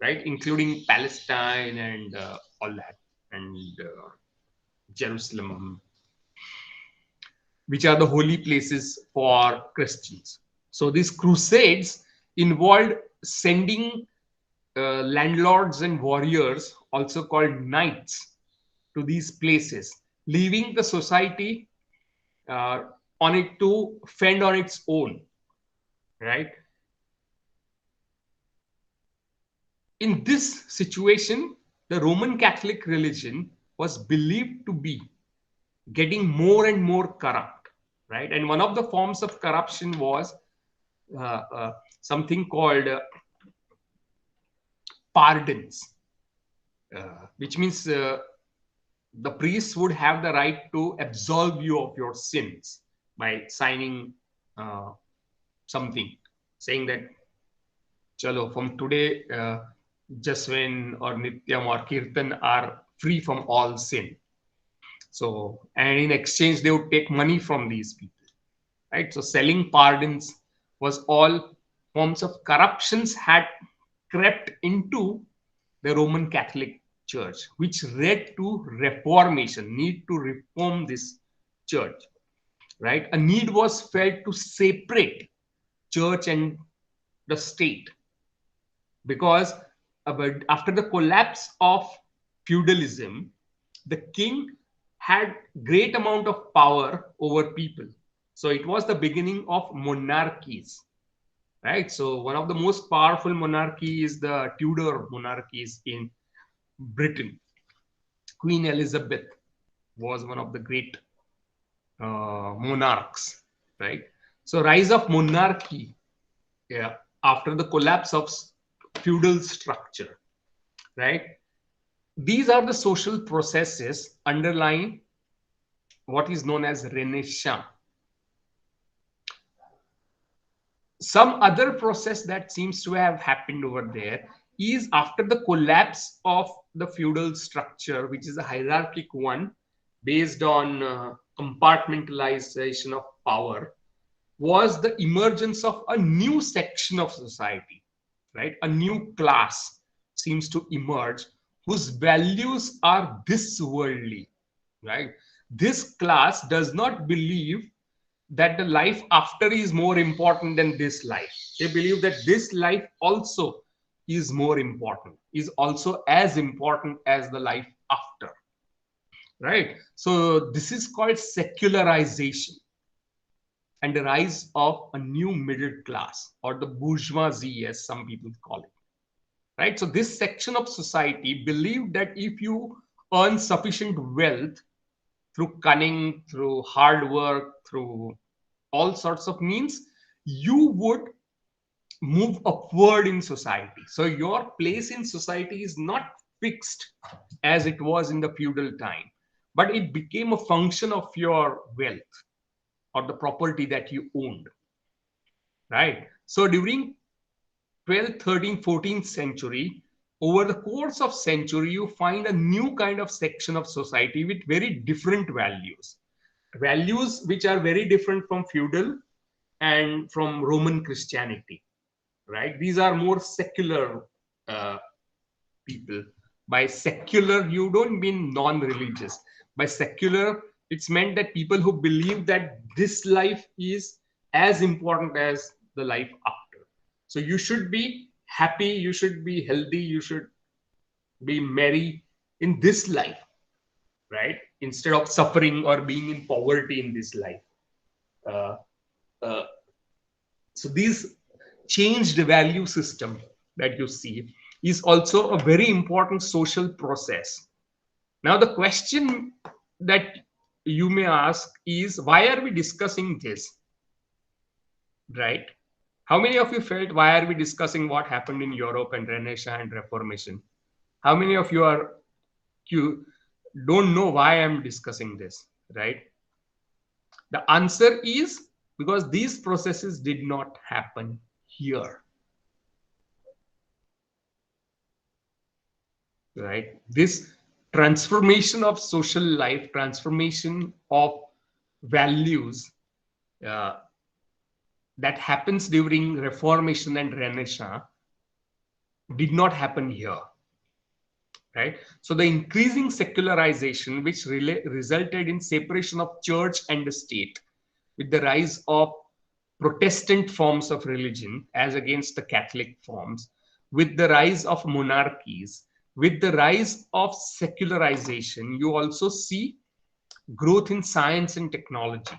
right? Including Palestine and all that, and Jerusalem, which are the holy places for Christians. So these crusades involved sending landlords and warriors, also called knights, to these places, leaving the society uh, on it to fend on its own, right? In this situation, the Roman Catholic religion was believed to be getting more and more corrupt, right? And one of the forms of corruption was something called pardons, which means the priests would have the right to absolve you of your sins by signing uh, something saying that, chalo, from today, Jaswin or Nityam or Kirtan are free from all sin. So, and in exchange, they would take money from these people, right? So, selling pardons was all forms of corruptions had crept into the Roman Catholic Church, which led to reformation, need to reform this church, right? A need was felt to separate church and the state, because after the collapse of feudalism, the king had great amount of power over people. So it was the beginning of monarchies, right? So one of the most powerful monarchy is the Tudor monarchies in Britain. Queen Elizabeth was one of the great monarchs, right? So rise of monarchy, yeah, after the collapse of feudal structure, right? These are the social processes underlying what is known as Renaissance. Some other process that seems to have happened over there is after the collapse of the feudal structure, which is a hierarchic one based on compartmentalization of power, was the emergence of a new section of society, right? A new class seems to emerge whose values are this worldly, right? This class does not believe that the life after is more important than this life. They believe that this life also is more important, is also as important as the life after, right? So this is called secularization and the rise of a new middle class, or the bourgeoisie as some people call it, right? So this section of society believed that if you earn sufficient wealth through cunning, through hard work, through all sorts of means, you would move upward in society. So your place in society is not fixed as it was in the feudal time, but it became a function of your wealth or the property that you owned, right? So during 12th, 13th, 14th century, over the course of century, you find a new kind of section of society with very different values which are very different from feudal and from Roman Christianity, right? These are more secular uh, people. By secular, you don't mean non-religious. By secular, it's meant that people who believe that this life is as important as the life after. So you should be happy, you should be healthy, you should be merry in this life, right? Instead of suffering or being in poverty in this life. Uh, uh, so these changed value system that you see is also a very important social process. Now the question that you may ask is, why are we discussing this, right? How many of you felt, why are we discussing what happened in Europe and Renaissance and Reformation? How many of you don't know why I'm discussing this, right? The answer is because these processes did not happen here, right? This transformation of social life, transformation of values, uh, that happens during Reformation and Renaissance did not happen here, right? So the increasing secularization, which resulted in separation of church and the state, with the rise of Protestant forms of religion as against the Catholic forms, with the rise of monarchies, with the rise of secularization, you also see growth in science and technology,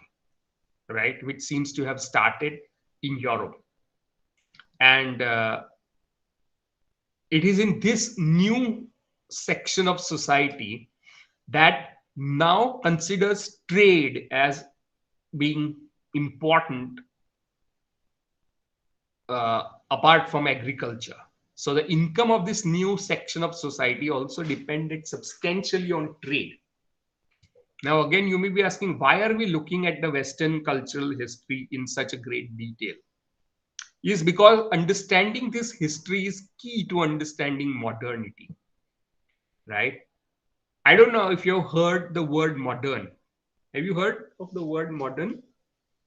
right, which seems to have started in Europe. And it is in this new section of society that now considers trade as being important, apart from agriculture. So the income of this new section of society also depended substantially on trade. Now again, you may be asking, why are we looking at the Western cultural history in such a great detail? Is because understanding this history is key to understanding modernity, right? I don't know if you've heard the word modern. Have you heard of the word modern?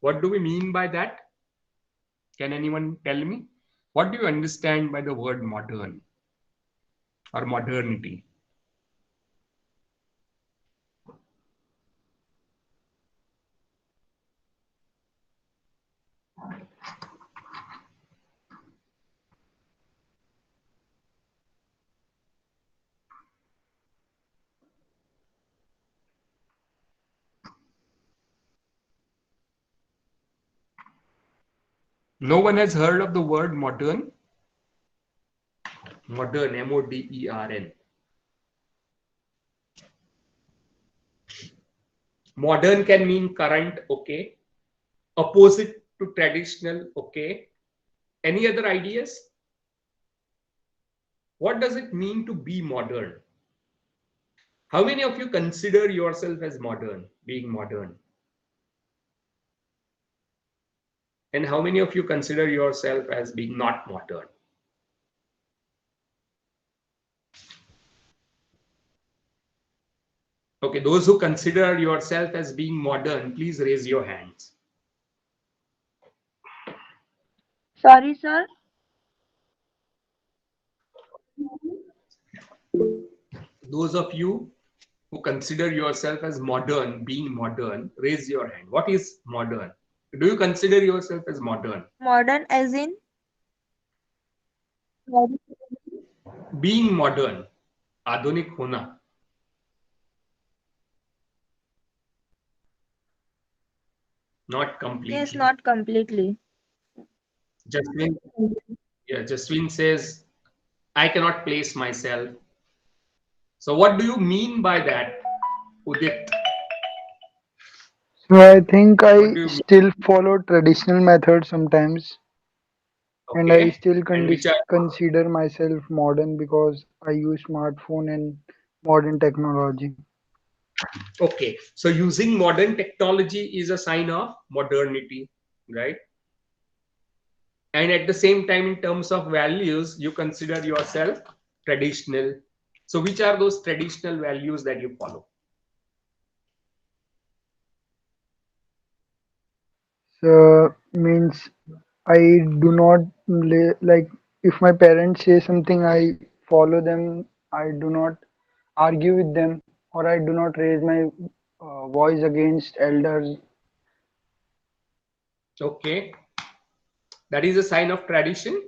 What do we mean by that? Can anyone tell me? What do you understand by the word modern or modernity? No one has heard of the word modern? Modern, M-O-D-E-R-N. Modern can mean current, okay. Opposite to traditional, okay. Any other ideas? What does it mean to be modern? How many of you consider yourself as modern, being modern? And how many of you consider yourself as being not modern? Okay, those who consider yourself as being modern, please raise your hands. Sorry, sir. Those of you who consider yourself as modern, being modern, raise your hand. What is modern? Do you consider yourself as modern? Modern as in? Being modern, आधुनिक होना. Not Yes, completely. not completely. Jaswin, yeah, Jaswin says, I cannot place myself. So what do you mean by that, Udit? So I think What I do you mean? still follow traditional methods sometimes, and I Okay. still And which are, consider myself modern because I use smartphone and modern technology. okay. So using modern technology is a sign of modernity, right? And at the same time, in terms of values, you consider yourself traditional. So which are those traditional values that you follow? So means I do not like if my parents say something, I follow them. I do not argue with them, or I do not raise my voice against elders. Okay, that is a sign of tradition.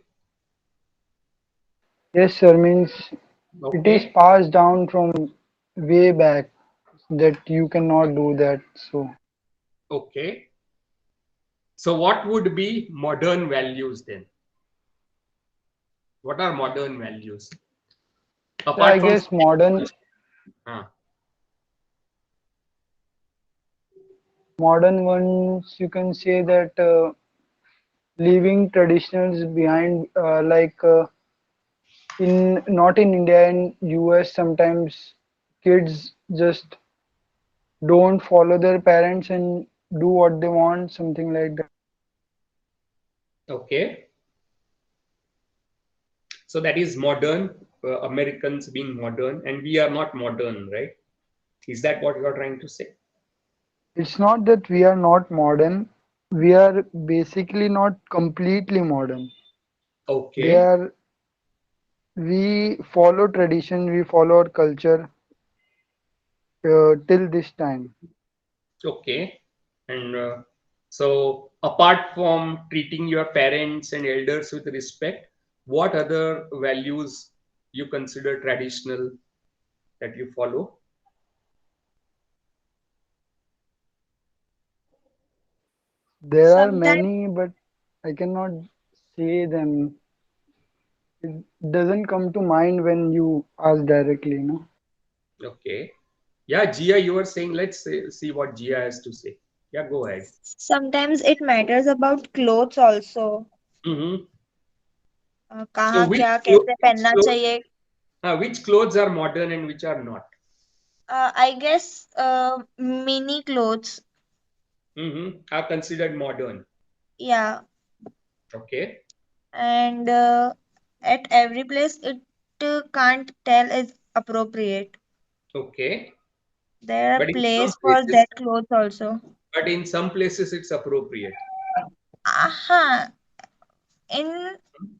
Yes, sir. Means it is Okay. passed down from way back that you cannot do that. So Okay. So what would be modern values then? What are modern values? I Apart from guess uh, modern ones you can say that leaving traditionals behind, in not in India, in US sometimes kids just don't follow their parents and do what they want, something like that. okay. So that is modern, Americans being modern, and we are not modern, right? Is that what you are trying to say? It's not that we are not modern, we are basically not completely modern. They Okay. are we follow tradition, we follow our culture till this time. Okay. And so, apart from treating your parents and elders with respect, what other values you consider traditional that you follow? There are Sometimes many, but I cannot say them. It doesn't come to mind when you ask directly, no? Okay. Yeah, Gia, you were saying, see what Gia has to say. Yeah, go ahead. sometimes it matters about clothes also. Mm-hmm. So, कहाँ क्या कैसे which पहनना clothes, चाहिए. which clothes are modern and which are not? I guess mini clothes. Mm-hmm. Are considered modern. Yeah, Okay. and at every place it can't tell is appropriate. Okay. There are But in some place for places, that clothes also. it's appropriate. हाँ, in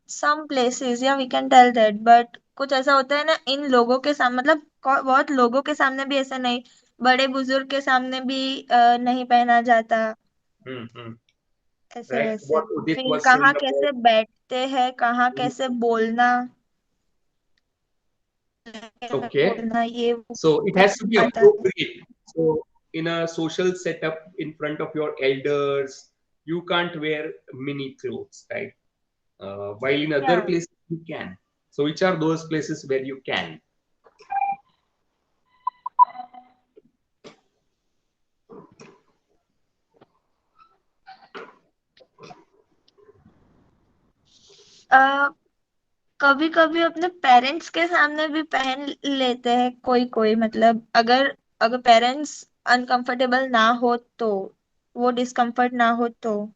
some places yeah we can tell that, but कुछ ऐसा होता है ना इन लोगों के सामने, मतलब बहुत लोगों के सामने भी ऐसा नहीं, बड़े बुजुर्ग के सामने भी नहीं पहना जाता, Mm-hmm. ऐसे Right. वैसे. What Udit फिर was saying कहाँ about. कैसे बैठते हैं, कहाँ कैसे बोलना, Okay. बोलना ये वो So it भी has to be आता है. appropriate. So in a social setup in front of your elders, you can't wear mini clothes, right? While in other Yeah. places you can. So which are those places where you can? कभी कभी अपने parents के सामने भी पहन लेते हैं कोई कोई, मतलब अगर अगर पेरेंट्स अनकंफर्टेबल ना हो तो, वो डिस्कम्फर्ट ना हो तो,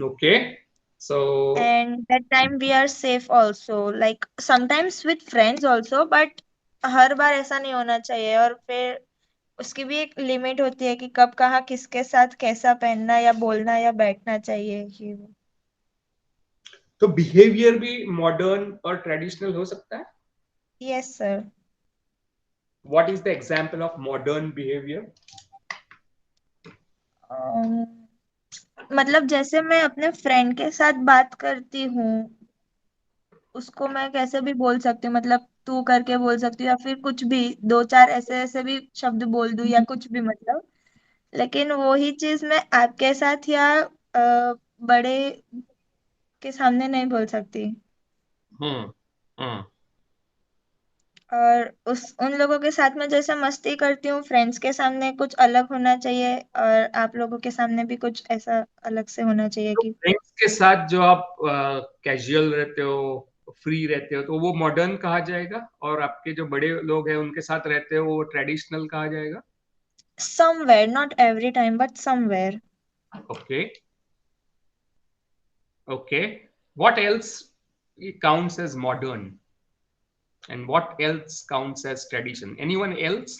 Okay. So and that time we are safe also, like sometimes with friends also, but हर बार ऐसा नहीं होना चाहिए. और फिर उसकी भी एक लिमिट होती है कि कब कहाँ किसके साथ कैसा पहनना या बोलना या बैठना चाहिए ये वो. तो बिहेवियर भी मॉडर्न और ट्रेडिशनल हो सकता है. Yes sir. What is the example of modern behavior? मतलब जैसे मैं अपने फ्रेंड के साथ बात करती हूँ, उसको मैं कैसे भी बोल सकती हूँ, मतलब तू करके बोल सकती हूँ या फिर कुछ भी, दो चार ऐसे ऐसे भी शब्द बोल दूँ या कुछ भी, मतलब. लेकिन वही चीज मैं आपके साथ या बड़े के सामने नहीं बोल सकती. Hmm. Hmm. और उस उन लोगों के साथ में जैसे मस्ती करती हूँ, फ्रेंड्स के सामने कुछ अलग होना चाहिए और आप लोगों के सामने भी कुछ ऐसा अलग से होना चाहिए तो कि. फ्रेंड्स के साथ जो आप कैजुअल रहते हो, फ्री रहते हो, तो वो मॉडर्न कहा जाएगा, और आपके जो बड़े लोग हैं उनके साथ रहते हो वो ट्रेडिशनल कहा जाएगा. Somewhere, not every time but somewhere. Okay. Okay. What else counts as modern and what else counts as tradition? Anyone else?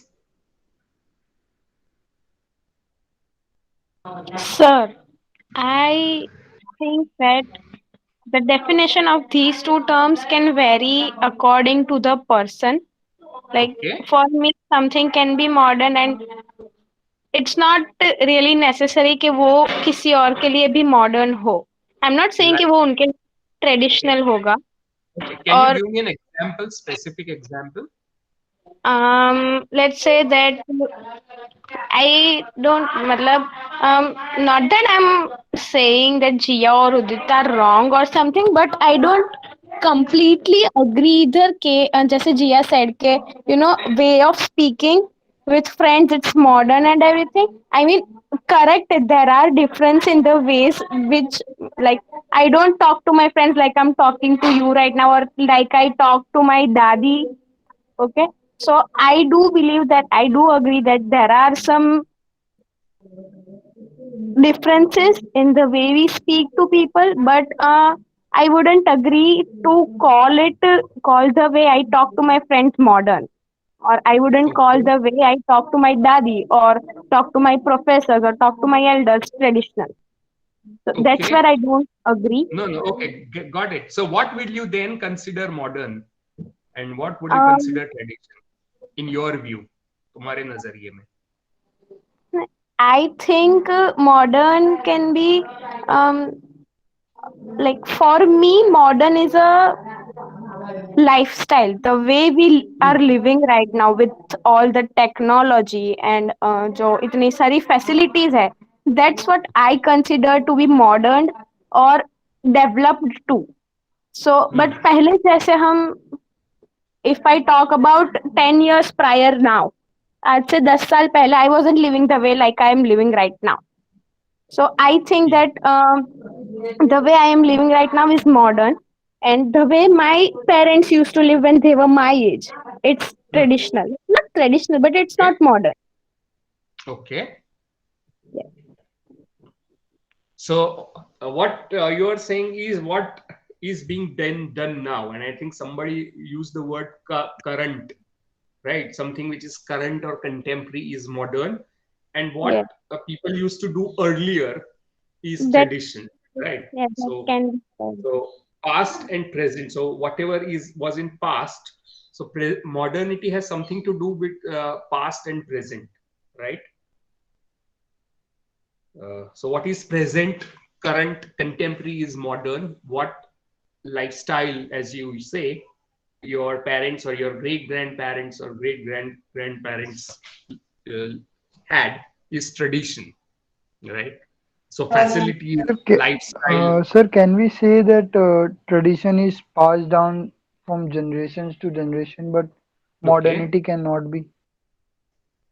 Sir, I think that the definition of these two terms can vary according to the person. Like Okay. for me, something can be modern and it's not really necessary कि वो किसी और के लिए भी modern हो. I'm not saying कि Like, वो उनके okay. traditional होगा. Okay, can you or give me an example, specific example? let's say that I don't, matlab, not that I'm saying that Jia or Udit are wrong or something, but I don't completely agree either. के जैसे Jia said के way of speaking with friends it's modern and everything. I mean, correct. There are difference in the ways which, like, I don't talk to my friends like I'm talking to you right now, or like I talk to my daddy. Okay, so I do believe that I do agree that there are some differences in the way we speak to people, but I wouldn't agree to call the way I talk to my friends modern, or I wouldn't call Okay, the way I talk to my daddy or talk to my professors or talk to my elders traditional. So that's okay. where I don't agree. No, no, okay, got it. So what will you then consider modern and what would you Um, consider tradition in your view? तुम्हारे नजरिए में. I think modern can be um, like for me, modern is a lifestyle, the way we are Hmm. living right now with all the technology and जो इतनी सारी facilities है, that's what I consider to be modern or developed too. So Hmm. but पहले जैसे हम, if I talk about 10 years prior now, आज से 10 साल पहले I wasn't living the way like I am living right now. So I think Yeah. that the way I am living right now is modern, and the way my parents used to live when they were my age, it's Hmm. traditional. Not traditional, but it's Okay. not modern. Okay. So what you are saying is what is being done now, and I think somebody used the word current, right? Something which is current or contemporary is modern, and Yeah, what people used to do earlier is that tradition, right? yeah, that So can be said. so past and present. So whatever is was in past. So modernity has something to do with past and present, right? So what is present, current, contemporary is modern. What lifestyle, as you say, your parents or your great grandparents or great grandparents uh, had is tradition, right? So facilities, Sir, lifestyle. sir, can we say that tradition is passed down from generations to generation, but Okay. modernity cannot be?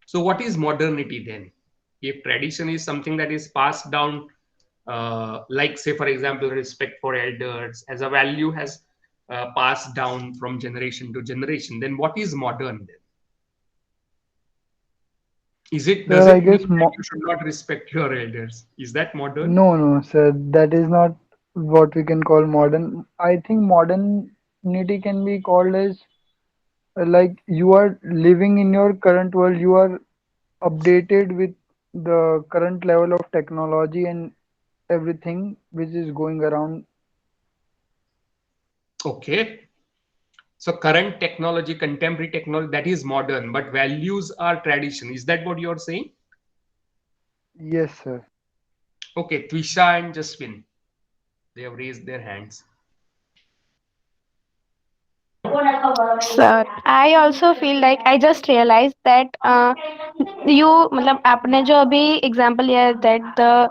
So what is modernity then? If tradition is something that is passed down, like say for example, respect for elders as a value has passed down from generation to generation, then what is modern then? Is it, does Sir, I it mean guess that you should not respect your elders? Is that modern? no, no, sir, that is not what we can call modern. I think modernity can be called as like you are living in your current world, you are updated with the current level of technology and everything which is going around. Okay. So current technology, contemporary technology, that is modern, but values are tradition. Is that what you're saying? Yes, sir. Okay, Twisha and Jaswin, they have raised their hands. Sir, I also feel like I just realized that you मतलब आपने जो अभी example लिया है that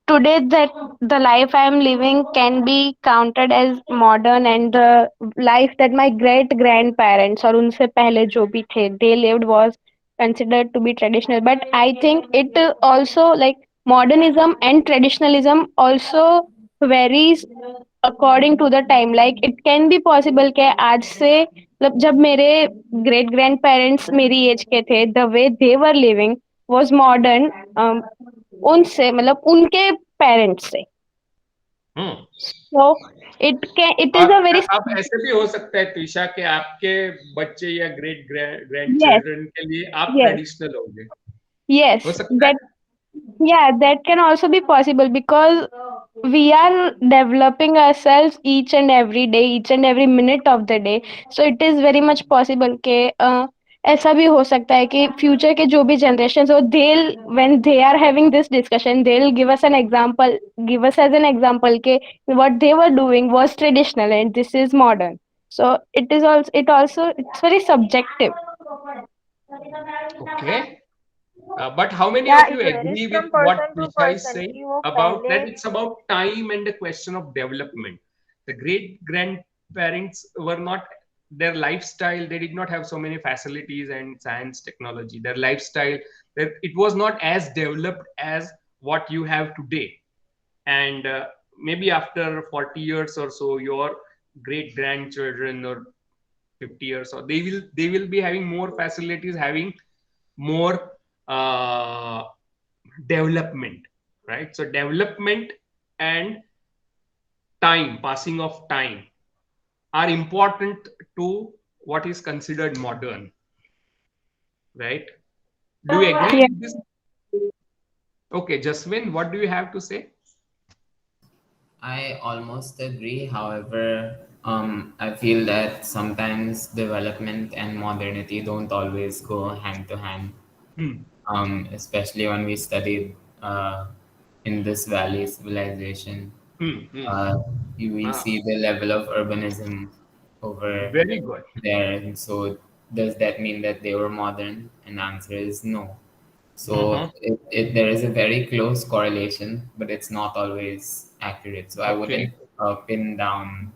today that the life I am living can be counted as modern, and the life that my great grandparents और उनसे पहले जो भी थे they lived was considered to be traditional. But I think it also, like, modernism and traditionalism also varies according to the time. Like it can be possible कि आज से मतलब जब मेरे ग्रेट ग्रैंड पेरेंट्स मेरी एज के थे the way they were living was modern उनसे मतलब उनके पेरेंट्स से. हम्म. सो इट और इज अ वेरी. अब ऐसे भी हो सकता है त्विषा कि आपके बच्चे या ग्रेट ग्रैंड यस, चिल्ड्रन के लिए आप यस, ट्रेडिशनल होंगे. हो यस, सकता है. That, yeah, that can also be possible because we are developing ourselves each and every day, each and every minute of the day. So it is very much possible कि ऐसा भी हो सकता है कि फ्यूचर के जो भी जनरेशन हो they'll, when they are having this discussion, they'll give us an example, give us as an example कि what they were doing was traditional and this is modern. So it's very subjective. Okay. But how many Yeah, of you it varies agree with from what person to Trisha is person saying कि वो about पहले that it's about time and a question of development? The great grandparents were not, their lifestyle, they did not have so many facilities and science technology. Their lifestyle, it was not as developed as what you have today. And maybe after 40 years or so, your great grandchildren or 50 years, or they will be having more facilities, having more uh, development, right? So development and time, passing of time, are important to what is considered modern, right? Do you agree Yeah. with this? Okay, Jaswin, what do you have to say? I almost agree. However, I feel that sometimes development and modernity don't always go hand to hand. Hmm. Especially when we studied Indus Valley civilization, Hmm. Hmm. uh, we Ah, see the level of urbanism over very good. there. And so, does that mean that they were modern? And the answer is no. Uh-huh. So there is a very close correlation, but it's not always accurate. So I wouldn't Okay. pin down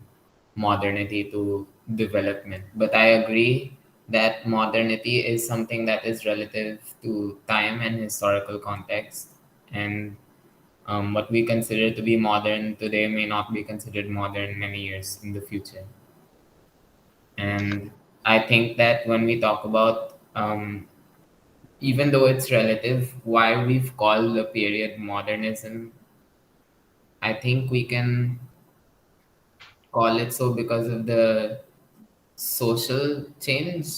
modernity to development. But I agree that modernity is something that is relative to time and historical context. And what we consider to be modern today may not be considered modern many years in the future. And I think that when we talk about even though it's relative, why we've called the period modernism, I think we can call it so because of the social change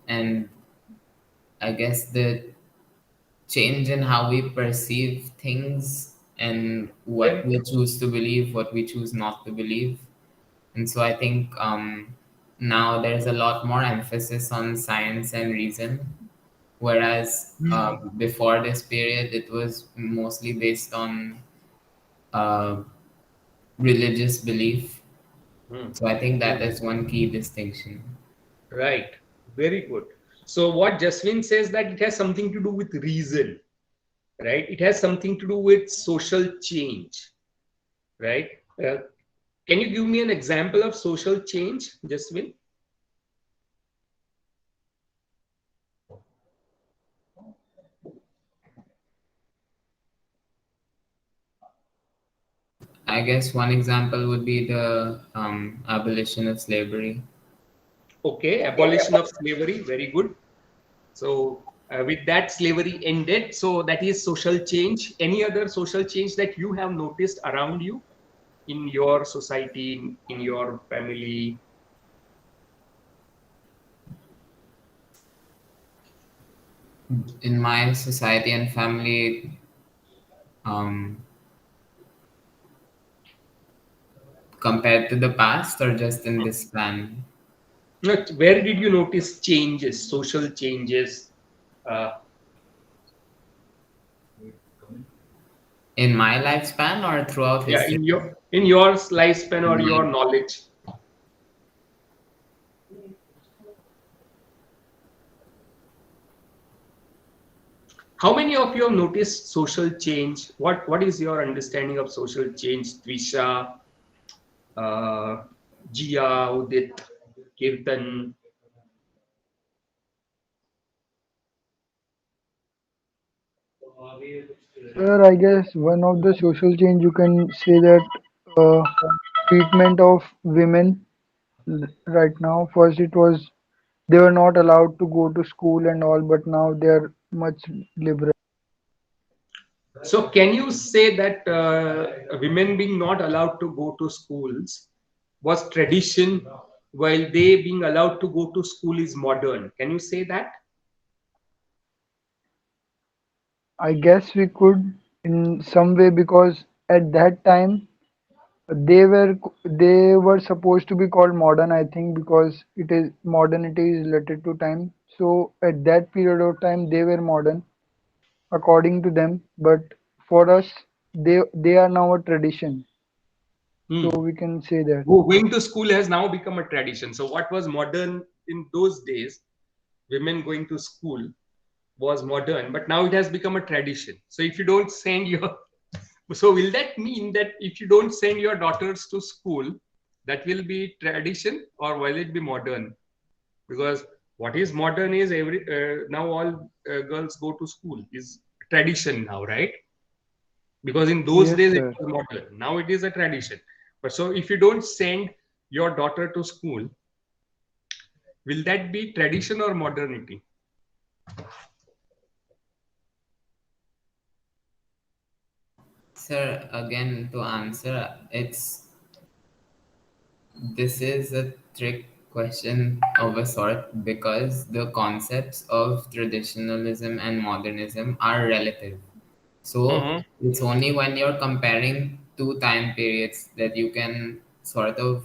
and I guess the change in how we perceive things and what we choose to believe, what we choose not to believe. And so I think now there's a lot more emphasis on science and reason, whereas before this period, it was mostly based on uh, religious belief. Hmm. So I think that Hmm. is one key distinction. Right. Very good. So what Jaswin says, that it has something to do with reason, right? It has something to do with social change, right? Uh, can you give me an example of social change, Jaswin? I guess one example would be the abolition of slavery. Okay, abolition of slavery, very good. So with that, slavery ended. So that is social change. Any other social change that you have noticed around you in your society, in your family? In my society and family, um, compared to the past or just in this span? Where did you notice changes, social changes? Uh, In my lifespan or throughout yeah, history? in your lifespan or your knowledge. How many of you have noticed social change? What is your understanding of social change, Trisha, uh, Jia, Udit, Kirtan? Sir, I guess one of the social change you can say that uh, treatment of women right now. First, it was they were not allowed to go to school and all, but now they are much liberal. So, can you say that women being not allowed to go to schools was tradition, while they being allowed to go to school is modern? Can you say that? I guess we could in some way because at that time they were supposed to be called modern. I think because it is modernity is related to time. So at that period of time they were modern according to them, but for us they are now a tradition. Hmm. So we can say that. Going to school has now become a tradition. So what was modern in those days, women going to school was modern, but now it has become a tradition. So if you don't send your, so will that mean that if you don't send your daughters to school, that will be tradition or will it be modern? Because what is modern is every now all girls go to school is tradition now, right? Because in those Yes, days it sir. was modern. Now it is a tradition. But so if you don't send your daughter to school, will that be tradition or modernity? Sir, again to answer, it's this is a trick question of a sort because the concepts of traditionalism and modernism are relative. So Mm-hmm. it's only when you're comparing two time periods that you can sort of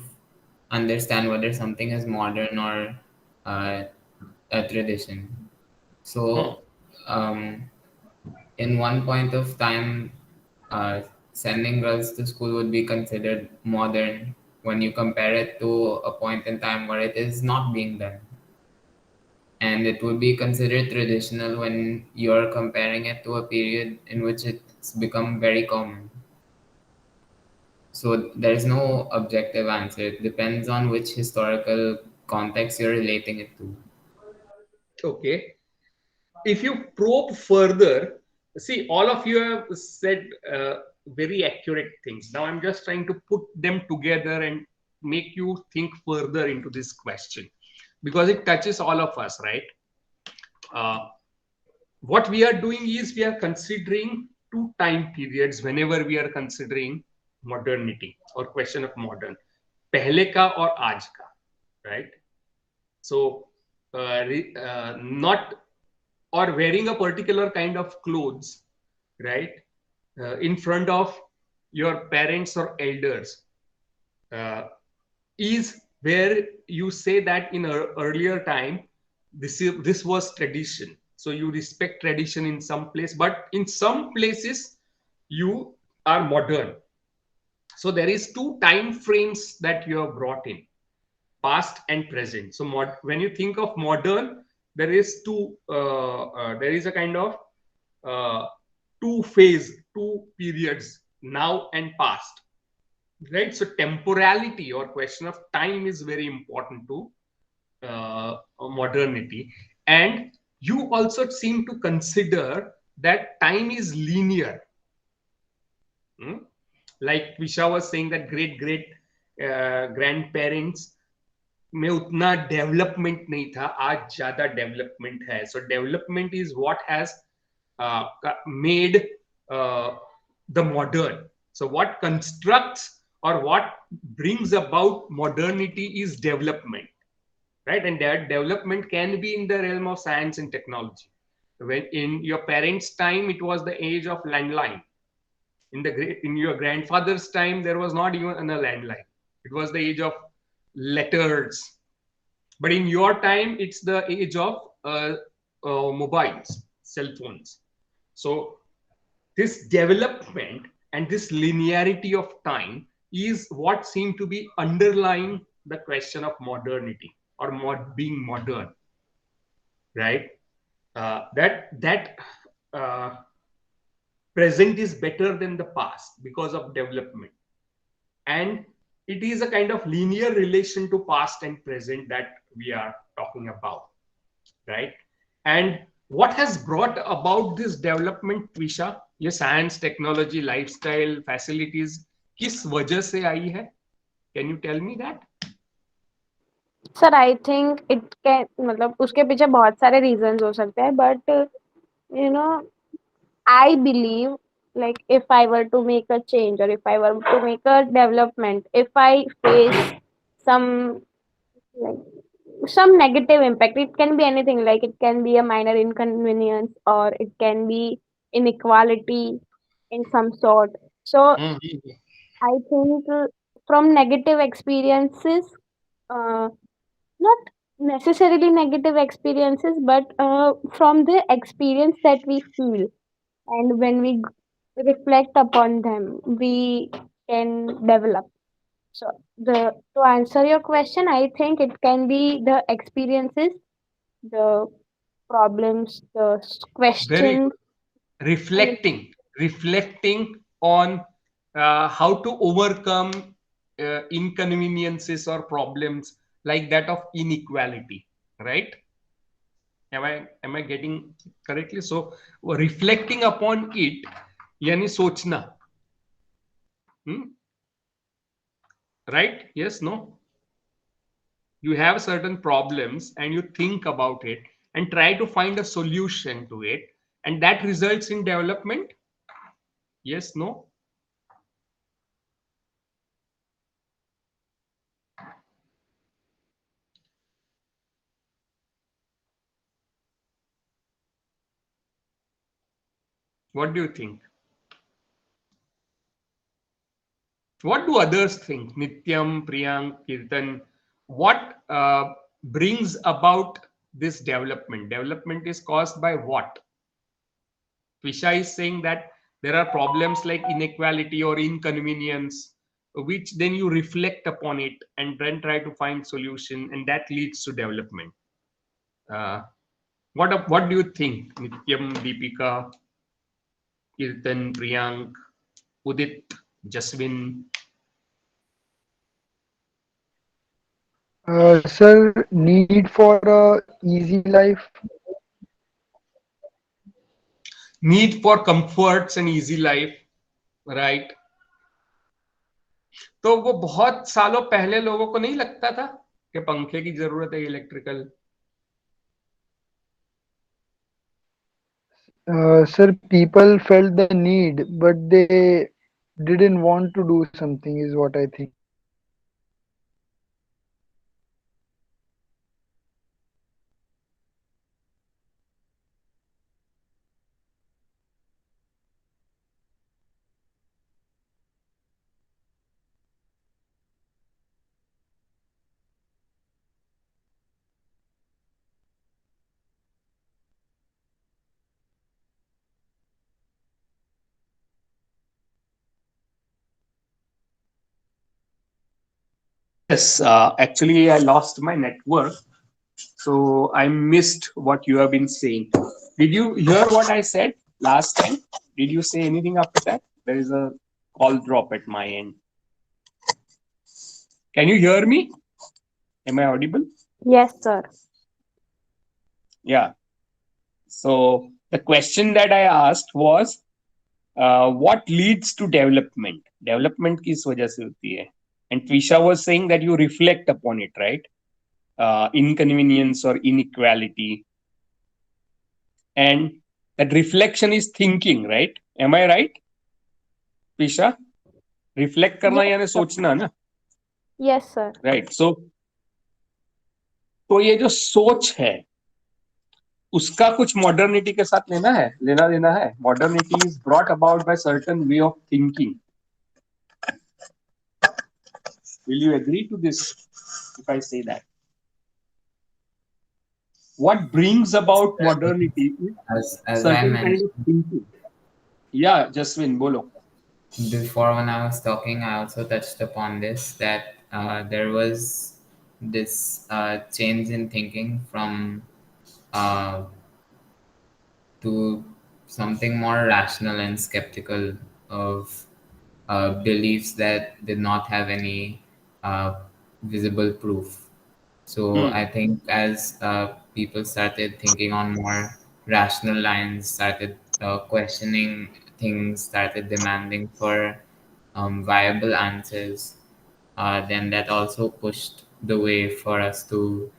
understand whether something is modern or uh, a tradition. Hmm. So, in one point of time, uh, sending girls to school would be considered modern when you compare it to a point in time where it is not being done. And it would be considered traditional when you're comparing it to a period in which it's become very common. So there's no objective answer. It depends on which historical context you're relating it to. Okay. If you probe further, see, all of you have said very accurate things. Now I'm just trying to put them together and make you think further into this question because it touches all of us, right? Uh, what we are doing is we are considering two time periods whenever we are considering modernity or question of modern. पहले का और आज का, right? So, not or wearing a particular kind of clothes, right, in front of your parents or elders uh, is where you say that in a earlier time this was tradition. So you respect tradition in some place, but in some places you are modern. So there is two time frames that you have brought in, past and present. So when you think of modern, there is a kind of uh, two periods, now and past, right? So temporality or question of time is very important to modernity. And you also seem to consider that time is linear. Hmm? Like Visha was saying that great grandparents में उतना development नहीं था, आज ज्यादा development है. सो development is what has made the modern. So what constructs or what brings about modernity is development, right? And that development can be in the realm of science and technology. When in your parents' time it was the age of landline, in your grandfather's time there was not even a landline, it was the age of letters. But in your time it's the age of mobiles, cell phones. So this development and this linearity of time is what seem to be underlying the question of modernity or being modern, right? That uh, present is better than the past because of development, and it is a kind of linear relation to past and present that we are talking about, right? And what has brought about this development, Trisha, ये science, technology, lifestyle, facilities किस वजह से आई है? Can you tell me that? Sir I think it can मतलब उसके पीछे बहुत सारे रीजंस हो सकते हैं but you know I believe like if I were to make a change or if I were to make a development, if I face some like some negative impact, it can be anything, like it can be a minor inconvenience or it can be inequality in some sort. So Mhm. I think from negative experiences, uh, not necessarily negative experiences, but from the experience that we feel, and when we reflect upon them, we can develop. So the to answer your question, I think it can be the experiences, the problems, the Very questions, good. and Reflecting on how to overcome inconveniences or problems like that of inequality, right? Am I getting correctly? So reflecting upon it yani sochna. Hmm? Right? Yes, no? You have certain problems and you think about it and try to find a solution to it, and that results in development. Yes, no? What do you think? What do others think? Nityam, Priyank, Kirtan, what brings about this development? Development is caused by what? Twisha is saying that there are problems like inequality or inconvenience, which then you reflect upon it and then try to find solution, and that leads to development. Uh, what do you think, Nityam, Deepika, Kirtan, Priyank, Udit, Jaswin? Sir, need for a easy life. Need for comforts and easy life, right? तो वो बहुत सालों पहले लोगों को नहीं लगता था कि पंखे की जरूरत है electrical. Sir, people felt the need, but they didn't want to do something, is what I think. Yes, actually, I lost my network, so I missed what you have been saying. Did you hear what I said last time? Did you say anything after that? There is a call drop at my end. Can you hear me? Am I audible? yes, sir. Yeah. So the question that I asked was, what leads to development? Development किस वजह से होती है? And Twisha was saying that you reflect upon it, right? Inconvenience or inequality, and that reflection is thinking, right? Am I right, Twisha? Reflect करना Yes, यानी sir. सोचना ना, Yes, sir. right? So तो ये जो सोच है उसका कुछ मॉडर्निटी के साथ लेना देना है. Modernity is brought about by certain way of thinking. Will you agree to this if I say that? What brings about modernity is As I certain kind of mentioned thinking. Yeah, Jaswin, bolo. before when I was talking, I also touched upon this that there was this change in thinking from uh, to something more rational and skeptical of beliefs that did not have any uh, visible proof. So Hmm. I think as people started thinking on more rational lines, started questioning things, started demanding for viable answers, then that also pushed the way for us to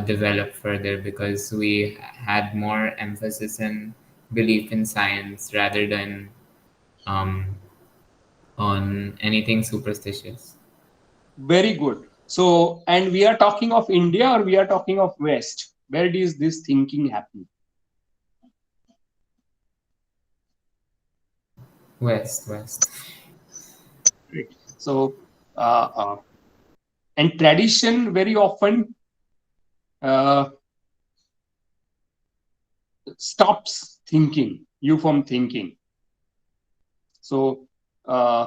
develop further because we had more emphasis and belief in science rather than um, on anything superstitious. Very good. So, and we are talking of India or we are talking of West? Where does this thinking happen? West. Right. So, uh, uh, and tradition very often uh, stops thinking you from thinking. So, uh,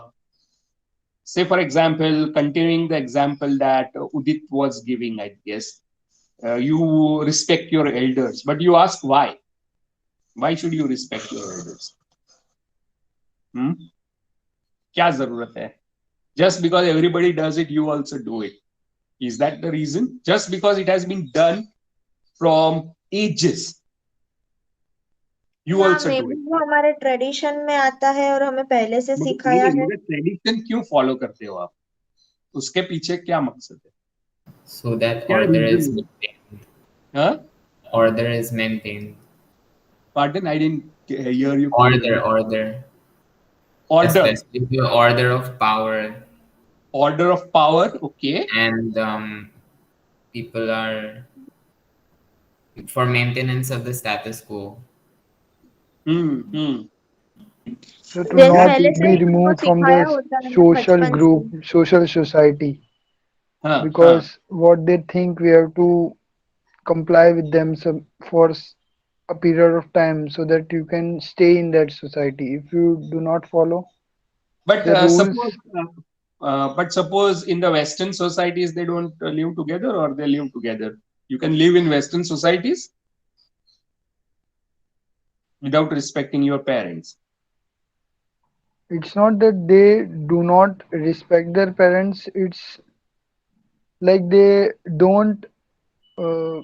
say for example, continuing the example that Udit was giving, I guess, you respect your elders, but you ask why should you respect your elders? Hmm? क्या जरूरत है? Just because everybody does it, you also do it. Is that the reason? Just because it has been done from ages, you हाँ, also may do be it. वो हमारे tradition में आता है और हमें पहले से सिखाया है। मगर ट्रेडिशन क्यों फॉलो करते हो आप? उसके पीछे क्या मकसद है? So that क्या order is रीजन है? maintained. हाँ? Order is maintained. Pardon, I didn't hear you Order, clearly. order. Order. Especially the order of power, Order of power, okay. and people are for maintenance of the status quo. Hmm. So to जैसे That not पहले से be ही उनको removed from सिखाया the होता है ना social बचपन से। group, social society, हाँ. because what they think we have to comply with them some, for a period of time so that you can stay in that society. If you do not follow But the rules, suppose in the Western societies they don't live together, or they live together. You can live in Western societies without respecting your parents. it's not that they do not respect their parents, it's like they don't uh,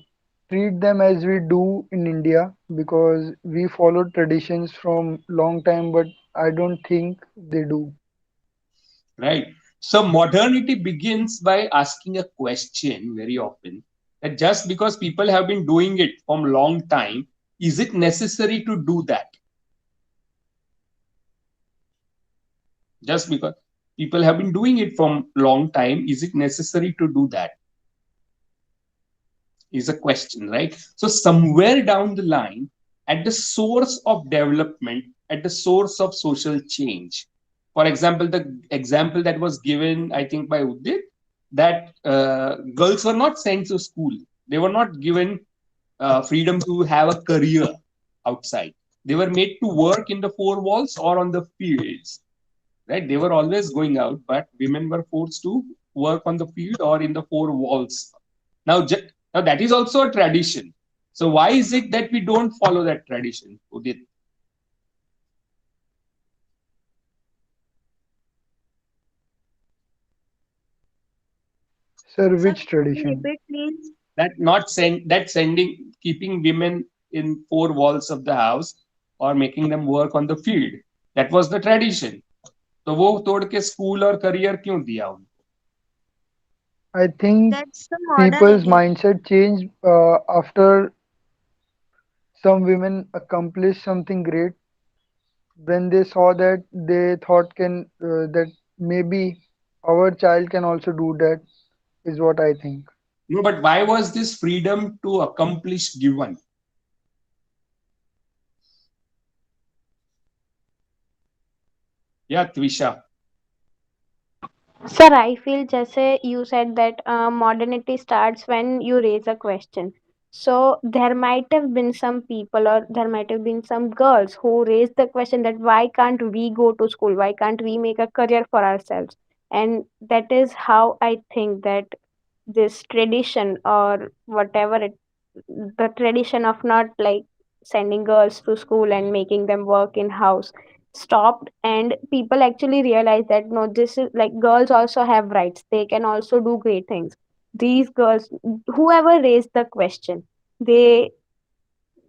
treat them as we do in India because we follow traditions from long time, but I don't think they do. Right. So modernity begins by asking a question very often, that just because people have been doing it from long time, is it necessary to do that? Just because people have been doing it from long time, is it necessary to do that? Is a question, right? So somewhere down the line, at the source of development, at the source of social change, for example, the example that was given, I think, by Udit, that girls were not sent to school. They were not given freedom to have a career outside. They were made to work in the four walls or on the fields, right? They were always going out, but women were forced to work on the field or in the four walls. Now, now that is also a tradition. So why is it that we don't follow that tradition, Udit? Sir, sir which tradition? Repeat please. That not send that sending keeping women in four walls of the house or making them work on the field. That was the tradition. तो वो तोड़ के school और career क्यों दिया उनको? I think that's the people's modernity. mindset changed after some women accomplished something great. When they saw that, they thought can that maybe our child can also do that. Is what I think. No, but why was this freedom to accomplish given? Yeah, Twisha. Sir, I feel जैसे you said that modernity starts when you raise a question. So there might have been some people or there might have been some girls who raised the question that why can't we go to school? Why can't we make a career for ourselves? And that is how I think that this tradition or whatever it, the tradition of not like sending girls to school and making them work in house stopped, and people actually realized that no, this is like girls also have rights, they can also do great things. These girls, whoever raised the question, they,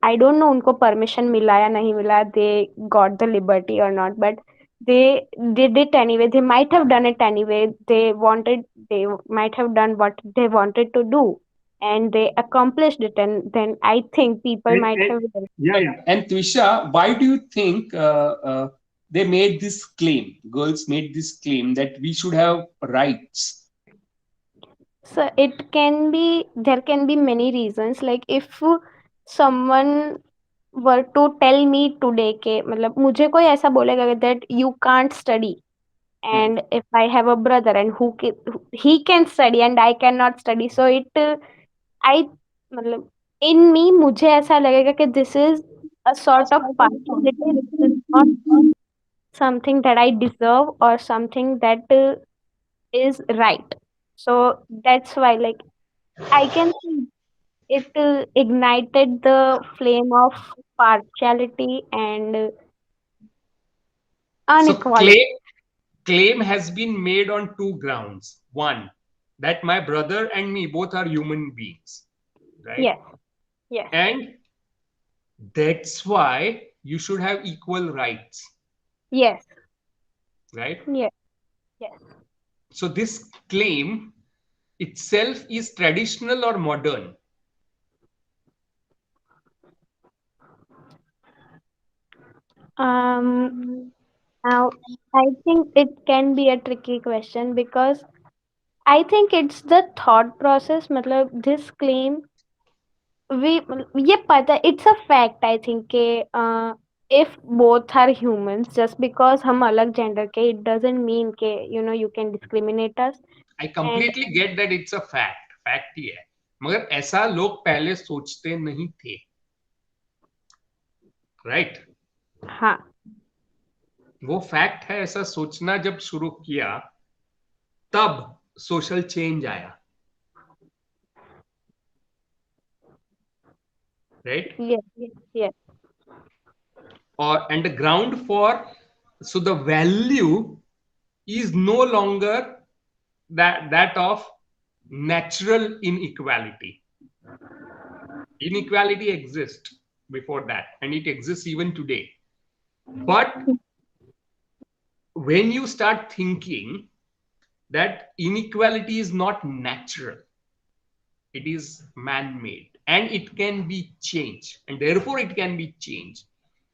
I don't know उनको permission मिला या नहीं मिला, they got the liberty or not, but they did it anyway. They might have done it anyway. They might have done what they wanted to do, and they accomplished it. And then I think people And, might and have. yeah, yeah. And Twisha, why do you think they made this claim? Girls made this claim that we should have rights. So it can be, there can be many reasons. Like if someone were to tell me today के मतलब मुझे कोई ऐसा बोलेगा that you can't study, Hmm. and if I have a brother and he can study and I cannot study, so it I मतलब in me मुझे ऐसा लगेगा कि this is a sort of partiality. This is not something that I deserve or something that is right. So that's why, like, I can see it ignited the flame of partiality and So unequality. claim has been made on two grounds. One, that my brother and me both are human beings, right? Yes, yes, And that's why you should have equal rights, yes, right? yes, yes. So this claim itself is traditional or modern? Um, Now, I think it can be a tricky question because I think it's the thought process. मतलब this claim we ये पता it's a fact I think कि if both are humans just because हम अलग gender के it doesn't mean कि you can discriminate us. I And completely get that it's a fact ही है, मगर ऐसा लोग पहले सोचते नहीं थे, right? हाँ, वो फैक्ट है, ऐसा सोचना जब शुरू किया तब सोशल चेंज आया, right? yes, yes, yes, Or and the ground for, so the value is no longer that of natural inequality. Inequality exists before that, and it exists even today. But when you start thinking that inequality is not natural, it is man-made and it can be changed, and therefore it can be changed,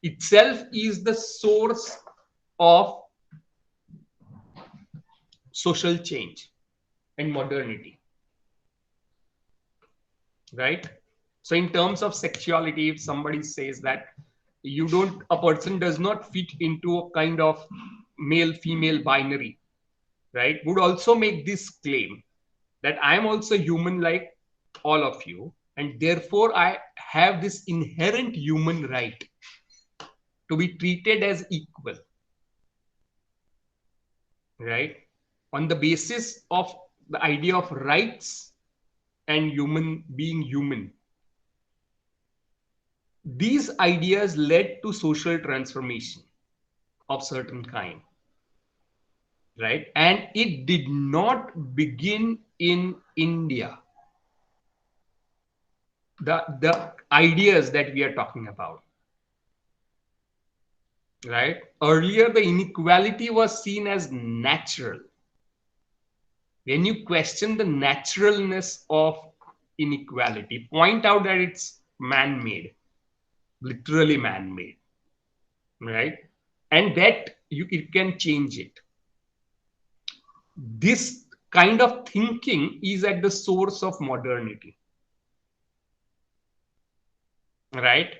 itself is the source of social change and modernity, right? So in terms of sexuality, if somebody says that a person does not fit into a kind of male female binary, right, would also make this claim that I am also human like all of you, and therefore I have this inherent human right to be treated as equal, right? On the basis of the idea of rights and human being human, these ideas led to social transformation of certain kind, right? And it did not begin in India. The ideas that we are talking about, right? Earlier, the inequality was seen as natural. When you question the naturalness of inequality, point out that it's man-made, literally man-made, right? And that it can change it. This kind of thinking is at the source of modernity, right?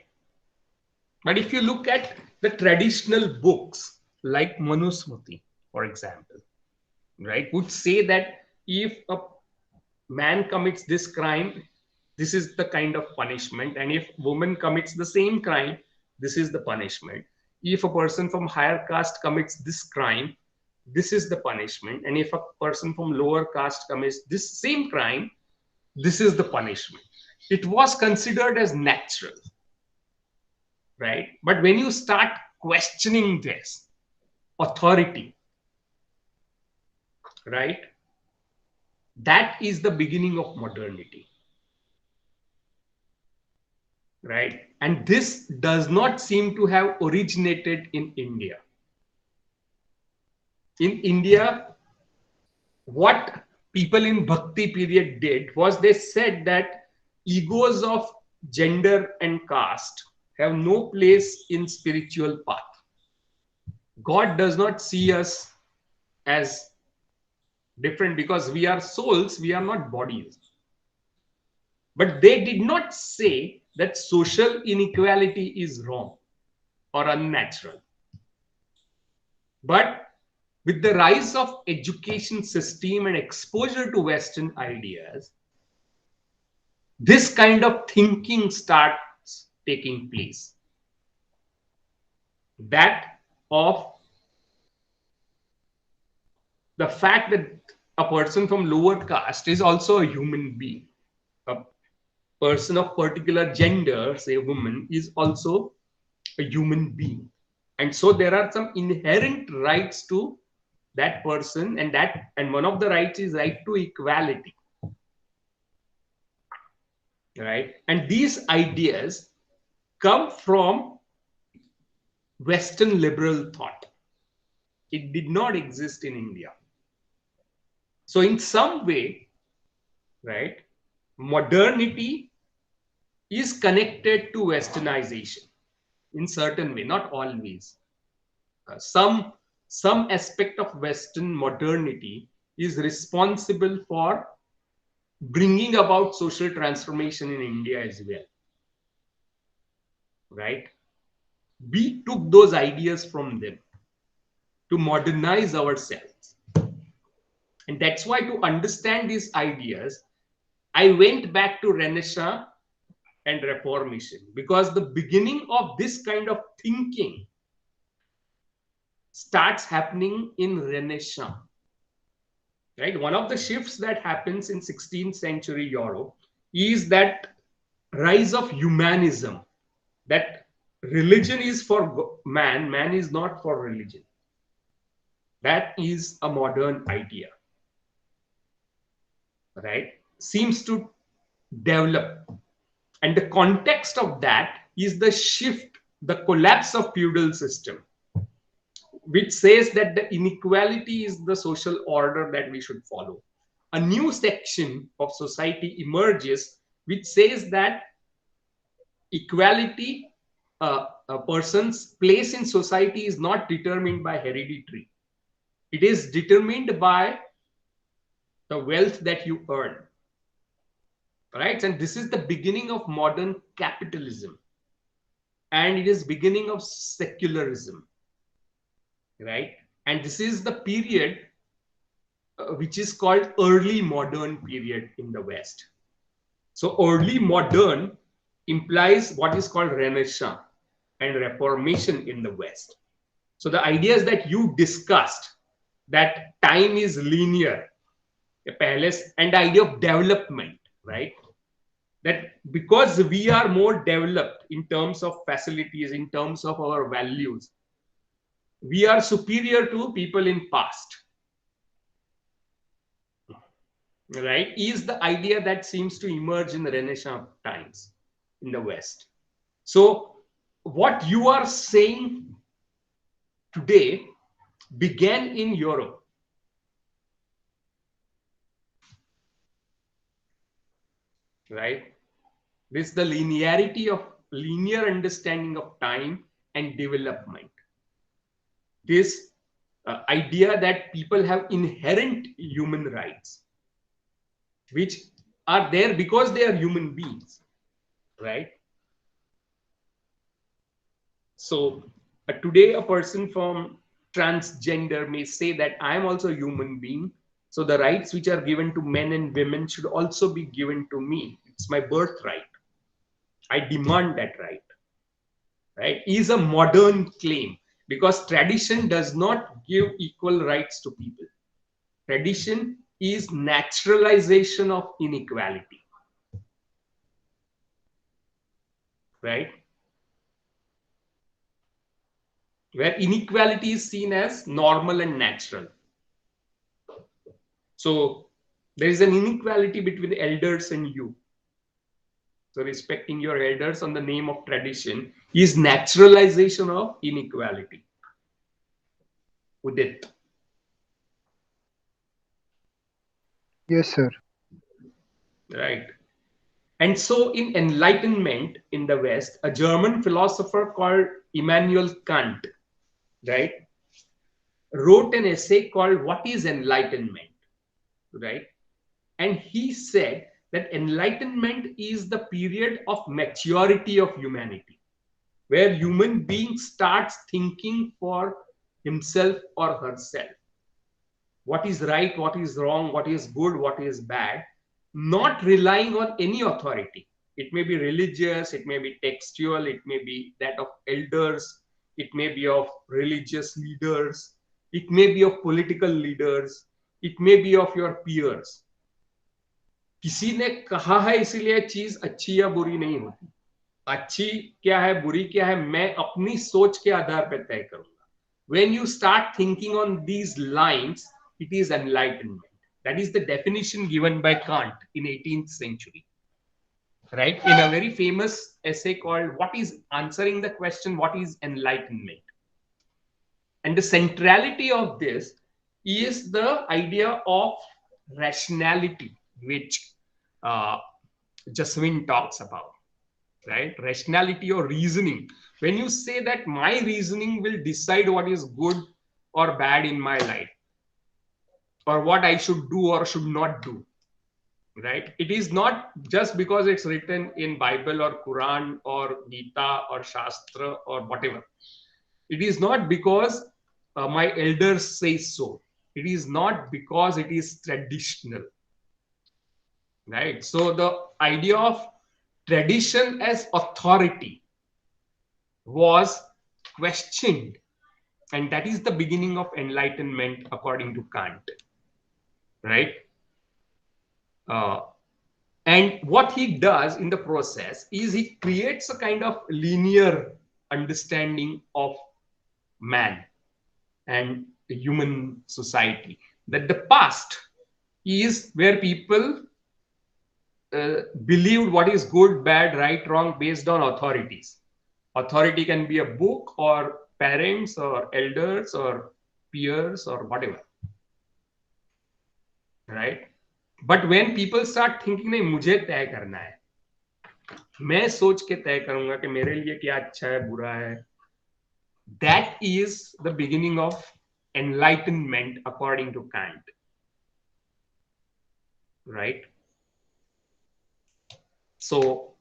But if you look at the traditional books like Manusmriti, for example, right, would say that if a man commits this crime, this is the kind of punishment, and if woman commits the same crime, this is the punishment. If a person from higher caste commits this crime, this is the punishment, and if a person from lower caste commits this same crime, this is the punishment. It was considered as natural, right? But when you start questioning this authority, right, that is the beginning of modernity, right? And this does not seem to have originated in India. In India, what people in Bhakti period did was they said that egos of gender and caste have no place in spiritual path. God does not see us as different because we are souls, we are not bodies. But they did not say that social inequality is wrong or unnatural. But with the rise of education system and exposure to Western ideas, this kind of thinking starts taking place. That of the fact that a person from lower caste is also a human being. A person of particular gender, say a woman, is also a human being. And so there are some inherent rights to that person, and one of the rights is right to equality. Right? And these ideas come from Western liberal thought. It did not exist in India. So in some way, right, modernity is connected to westernization in certain way, not always. Some aspect of Western modernity is responsible for bringing about social transformation in India as well. Right? We took those ideas from them to modernize ourselves. And that's why, to understand these ideas, I went back to Renaissance and Reformation, because the beginning of this kind of thinking starts happening in Renaissance. Right? One of the shifts that happens in 16th century Europe is that rise of humanism, that religion is for man, man is not for religion. That is a modern idea. Right? Seems to develop. And the context of that is the shift, the collapse of feudal system, which says that the inequality is the social order that we should follow. A new section of society emerges which says that equality, a person's place in society is not determined by hereditary. It is determined by the wealth that you earn. Right? And this is the beginning of modern capitalism. And it is beginning of secularism. Right? And this is the period which is called early modern period in the West. So early modern implies what is called Renaissance and Reformation in the West. So the ideas that you discussed, that time is linear, and the idea of development, right? That because we are more developed in terms of facilities, in terms of our values, we are superior to people in past. Right? Is the idea that seems to emerge in the Renaissance times in the West. So what you are saying today began in Europe. Right? This is the linear understanding of time and development. This idea that people have inherent human rights, which are there because they are human beings, right? So today a person from transgender may say that I am also a human being, so the rights which are given to men and women should also be given to me. It's my birthright. I demand that right. Right? Is a modern claim, because tradition does not give equal rights to people. Tradition is naturalization of inequality. Right? Where inequality is seen as normal and natural. So there is an inequality between elders and you. So respecting your elders on the name of tradition is naturalization of inequality. Udit. Yes, sir. Right. And so in Enlightenment in the West, a German philosopher called Immanuel Kant, right, wrote an essay called What is Enlightenment? Right? And he said that enlightenment is the period of maturity of humanity, where human being starts thinking for himself or herself. What is right, what is wrong, what is good, what is bad, not relying on any authority. It may be religious, it may be textual, it may be that of elders, it may be of religious leaders, it may be of political leaders, it may be of your peers. किसी ने कहा है इसीलिए चीज अच्छी या बुरी नहीं होती. अच्छी क्या है, बुरी क्या है, मैं अपनी सोच के आधार पर तय करूंगा. When you start thinking on these lines, it is enlightenment. That is the definition given by Kant in 18th century, right? In a very famous essay called "What is answering the question, what is enlightenment?" And the centrality of this is the idea of rationality, which uh, Jasmine talks about, right? Rationality or reasoning. When you say that my reasoning will decide what is good or bad in my life, or what I should do or should not do, right? It is not just because it's written in Bible or Quran or Gita or Shastra or whatever. It is not because my elders say so. It is not because it is traditional, right? So the idea of tradition as authority was questioned, and that is the beginning of enlightenment according to Kant, right? Uh, and what he does in the process is he creates a kind of linear understanding of man and the human society, that the past is where people believed what is good, bad, right, wrong based on authorities. Authority can be a book or parents or elders or peers or whatever, right? But when people start thinking नहीं मुझे तय करना है, मैं सोच के तय करूंगा कि मेरे लिए क्या अच्छा है बुरा है, that is the beginning of enlightenment according to Kant, right? So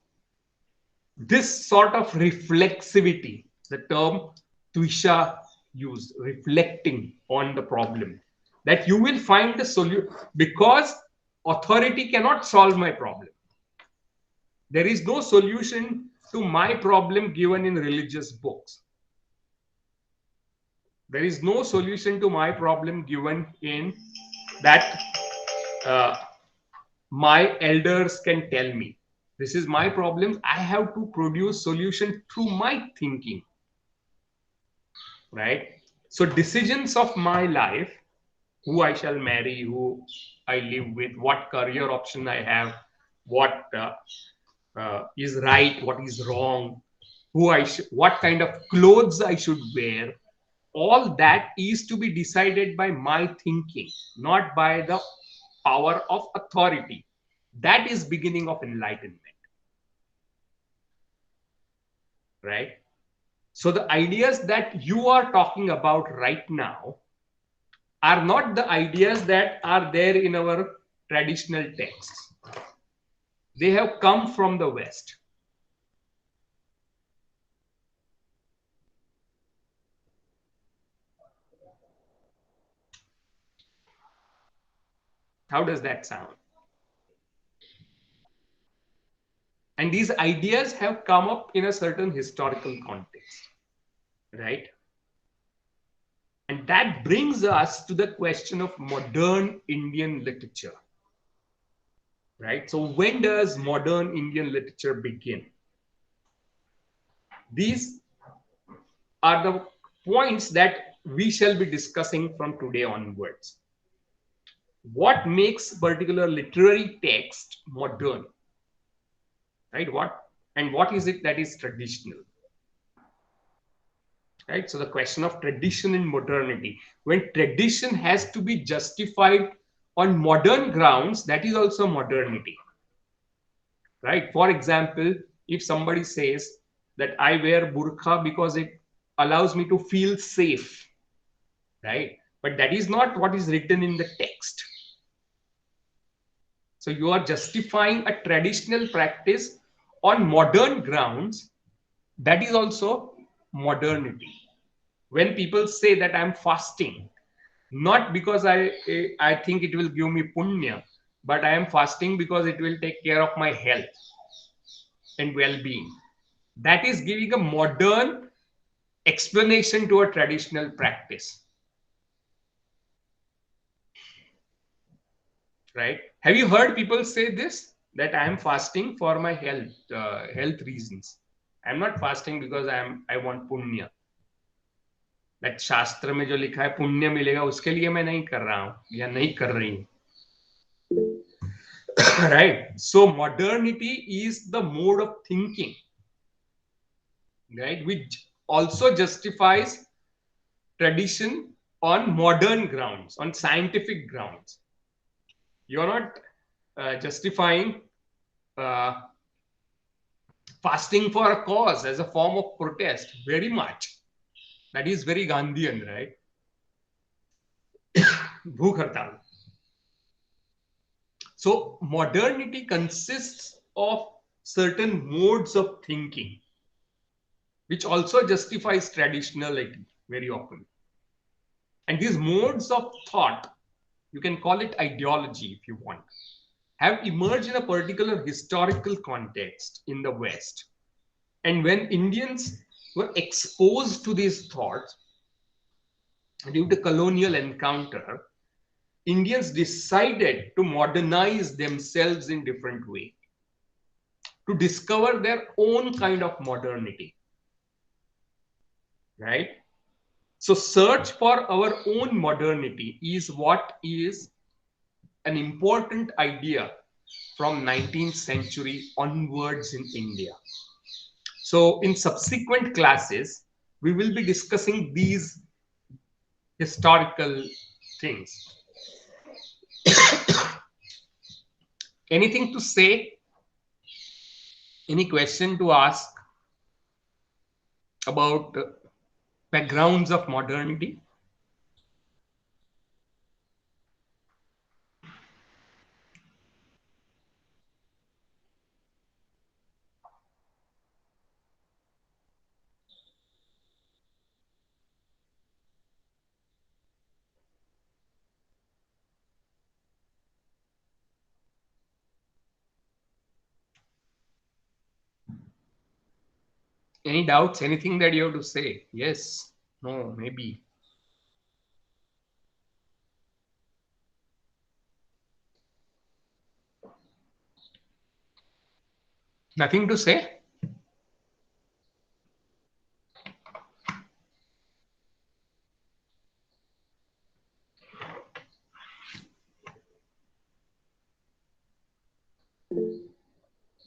this sort of reflexivity, the term Tuisha used, reflecting on the problem, that you will find the solution, because authority cannot solve my problem. There is no solution to my problem given in religious books. There is no solution to my problem given in that my elders can tell me. This is my problem. I have to produce solution through my thinking, right? So decisions of my life, who I shall marry, who I live with, what career option I have, what is right, what is wrong, what kind of clothes I should wear, all that is to be decided by my thinking, not by the power of authority. That is beginning of enlightenment, right? So the ideas that you are talking about right now are not the ideas that are there in our traditional texts. They have come from the West. How does that sound? And these ideas have come up in a certain historical context, right? And that brings us to the question of modern Indian literature, right? So when does modern Indian literature begin? These are the points that we shall be discussing from today onwards. What makes particular literary text modern, right? What is it that is traditional, right? So the question of tradition and modernity, when tradition has to be justified on modern grounds, that is also modernity, right? For example, if somebody says that I wear burqa because it allows me to feel safe, right? But that is not what is written in the text. So you are justifying a traditional practice on modern grounds. That is also modernity. When people say that I'm fasting, not because I think it will give me punya, but I am fasting because it will take care of my health and well-being. That is giving a modern explanation to a traditional practice. right? Have you heard people say this, that I am fasting for my health reasons? I'm not fasting because I want punya. Like शास्त्र में जो लिखा है पुण्य मिलेगा उसके लिए मैं नहीं कर रहा हूं या नहीं कर रही हूं. Right? So modernity is the mode of thinking, right, which also justifies tradition on modern grounds, on scientific grounds. You're not justifying uh, fasting for a cause as a form of protest very much. That is very Gandhian, right? Bhukh Hartal. So modernity consists of certain modes of thinking, which also justifies traditionality very often. And these modes of thought, you can call it ideology if you want, have emerged in a particular historical context in the West. And when Indians were exposed to these thoughts due to colonial encounter, Indians decided to modernize themselves in different way, to discover their own kind of modernity, right? So search for our own modernity is what is an important idea from 19th century onwards in India. So in subsequent classes, we will be discussing these historical things. Anything to say? Any question to ask about backgrounds of modernity? Any doubts? Anything that you have to say? Yes, no, maybe. Nothing to say?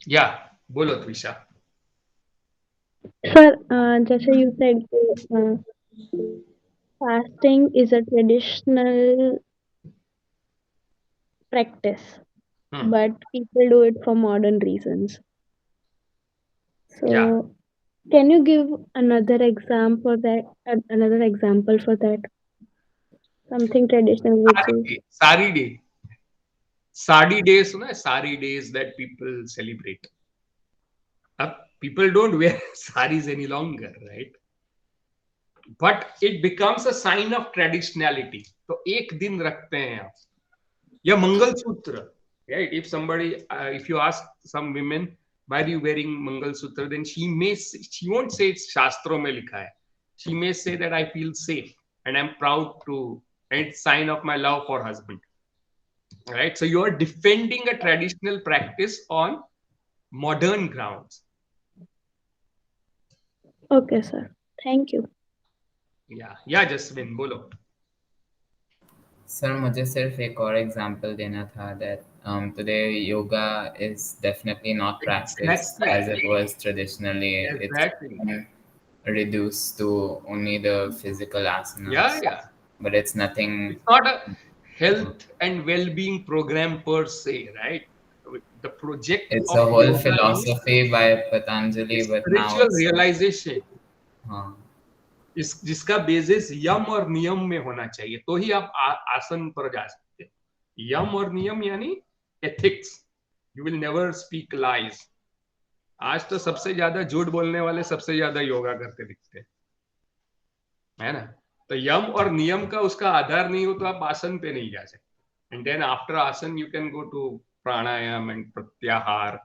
Yeah, bolo Trisha. Sir, जैसे you said, uh, fasting is a traditional practice, but people do it for modern reasons. Yeah. So, can you give another example for that? Something traditional which is Sari day. Sari days, सुना है? Sari days that people celebrate. People don't wear saris any longer, right? But it becomes a sign of traditionality. तो एक दिन रखते हैं आप. या mangalsutra, right? If you ask some women, why are you wearing mangalsutra, then she won't say it's shastro mein likha hai. She may say that I feel safe and I'm proud to, and it's sign of my love for husband, right? So you are defending a traditional practice on modern grounds. okay, sir. Thank you. Yeah, Jasmine, bolo. Sir मुझे सिर्फ एक और example देना था that today yoga is definitely not practiced Exactly. as it was traditionally. Exactly. It's reduced to only the physical asanas. Yeah. But it's nothing. It's not a health and well-being program per se, right? The project It's of a whole yoga is philosophy by Patanjali, but now spiritual it's realization. हाँ जिसका basis यम और नियम में होना चाहिए, तो ही आप आसन पर जा सकते हैं. यम और नियम यानी ethics. You will never speak lies. आज तो सबसे ज्यादा झूठ बोलने वाले सबसे ज्यादा योगा करते दिखते हैं, है ना? तो यम और नियम का उसका आधार नहीं हो तो आप आसन पे नहीं जा सकते. And then after asana you can go to pranayama and pratyahara,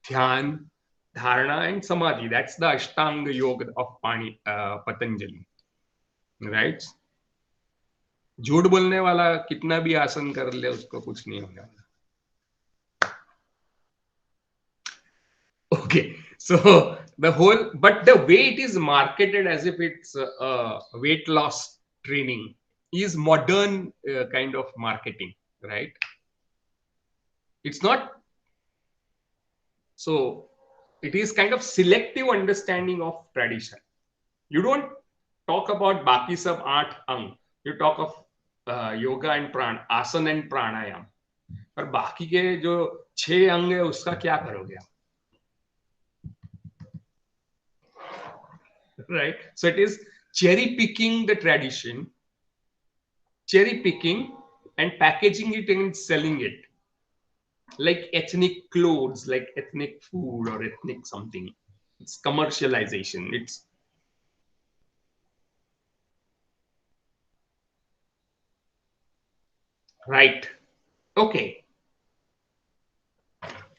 dhyana, dharana and samadhi. That's the ashtanga yoga of Patanjali, right? झूठ बोलने वाला कितना भी आसन कर ले उसको कुछ नहीं होने वाला. Okay, so but the way it is marketed as if it's weight loss training is modern kind of marketing, right? It's not. So it is kind of selective understanding of tradition. You don't talk about baki sab 8 ang. You talk of yoga and asan and pranayam. पर बाकी के जो 6 अंग है उसका क्या करोगे आप? Right? So it is cherry picking the tradition, cherry picking and packaging it and selling it like ethnic clothes, like ethnic food or ethnic something. It's commercialization. It's right. Okay.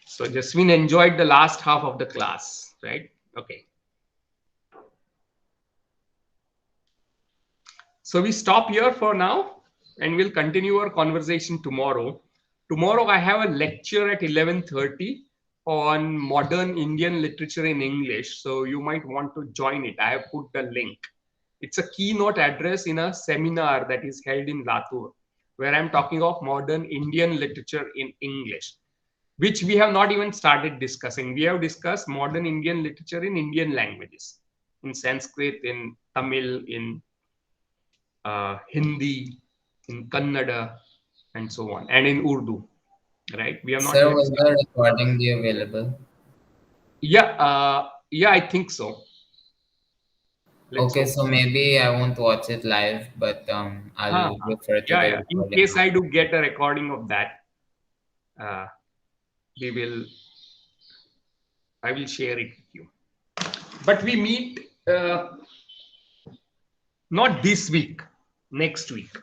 So Jasmine enjoyed the last half of the class, right? Okay. So we stop here for now and we'll continue our conversation tomorrow. Tomorrow I have a lecture at 11:30 on modern Indian literature in English. So you might want to join it. I have put the link. It's a keynote address in a seminar that is held in Latur, where I'm talking of modern Indian literature in English, which we have not even started discussing. We have discussed modern Indian literature in Indian languages, in Sanskrit, in Tamil, in Hindi, in Kannada, and so on, and in Urdu, right? We have not Sir, yet will the started. recording be available? Yeah, I think so. Let's Okay, hope. so maybe I won't watch it live, but Huh, I'll huh. refer to Yeah, the yeah. In recording case I after. do get a recording of that, uh, we will. I will share it with you. But we meet not this week, next week,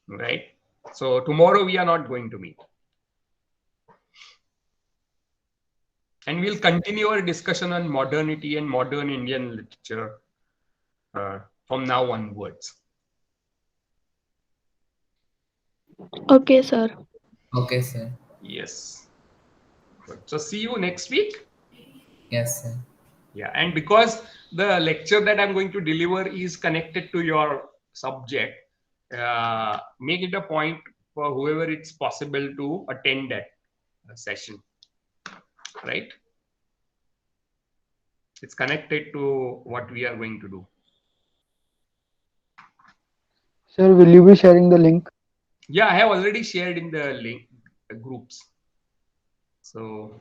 right? So tomorrow we are not going to meet, and we'll continue our discussion on modernity and modern Indian literature from now onwards. Okay, sir. Okay, sir. Yes. Good. So see you next week. Yes, sir. Yeah, and because the lecture that I'm going to deliver is connected to your subject, make it a point for whoever it's possible to attend that session, right? It's connected to what we are going to do. Sir, will you be sharing the link? Yeah, I have already shared in the link groups. So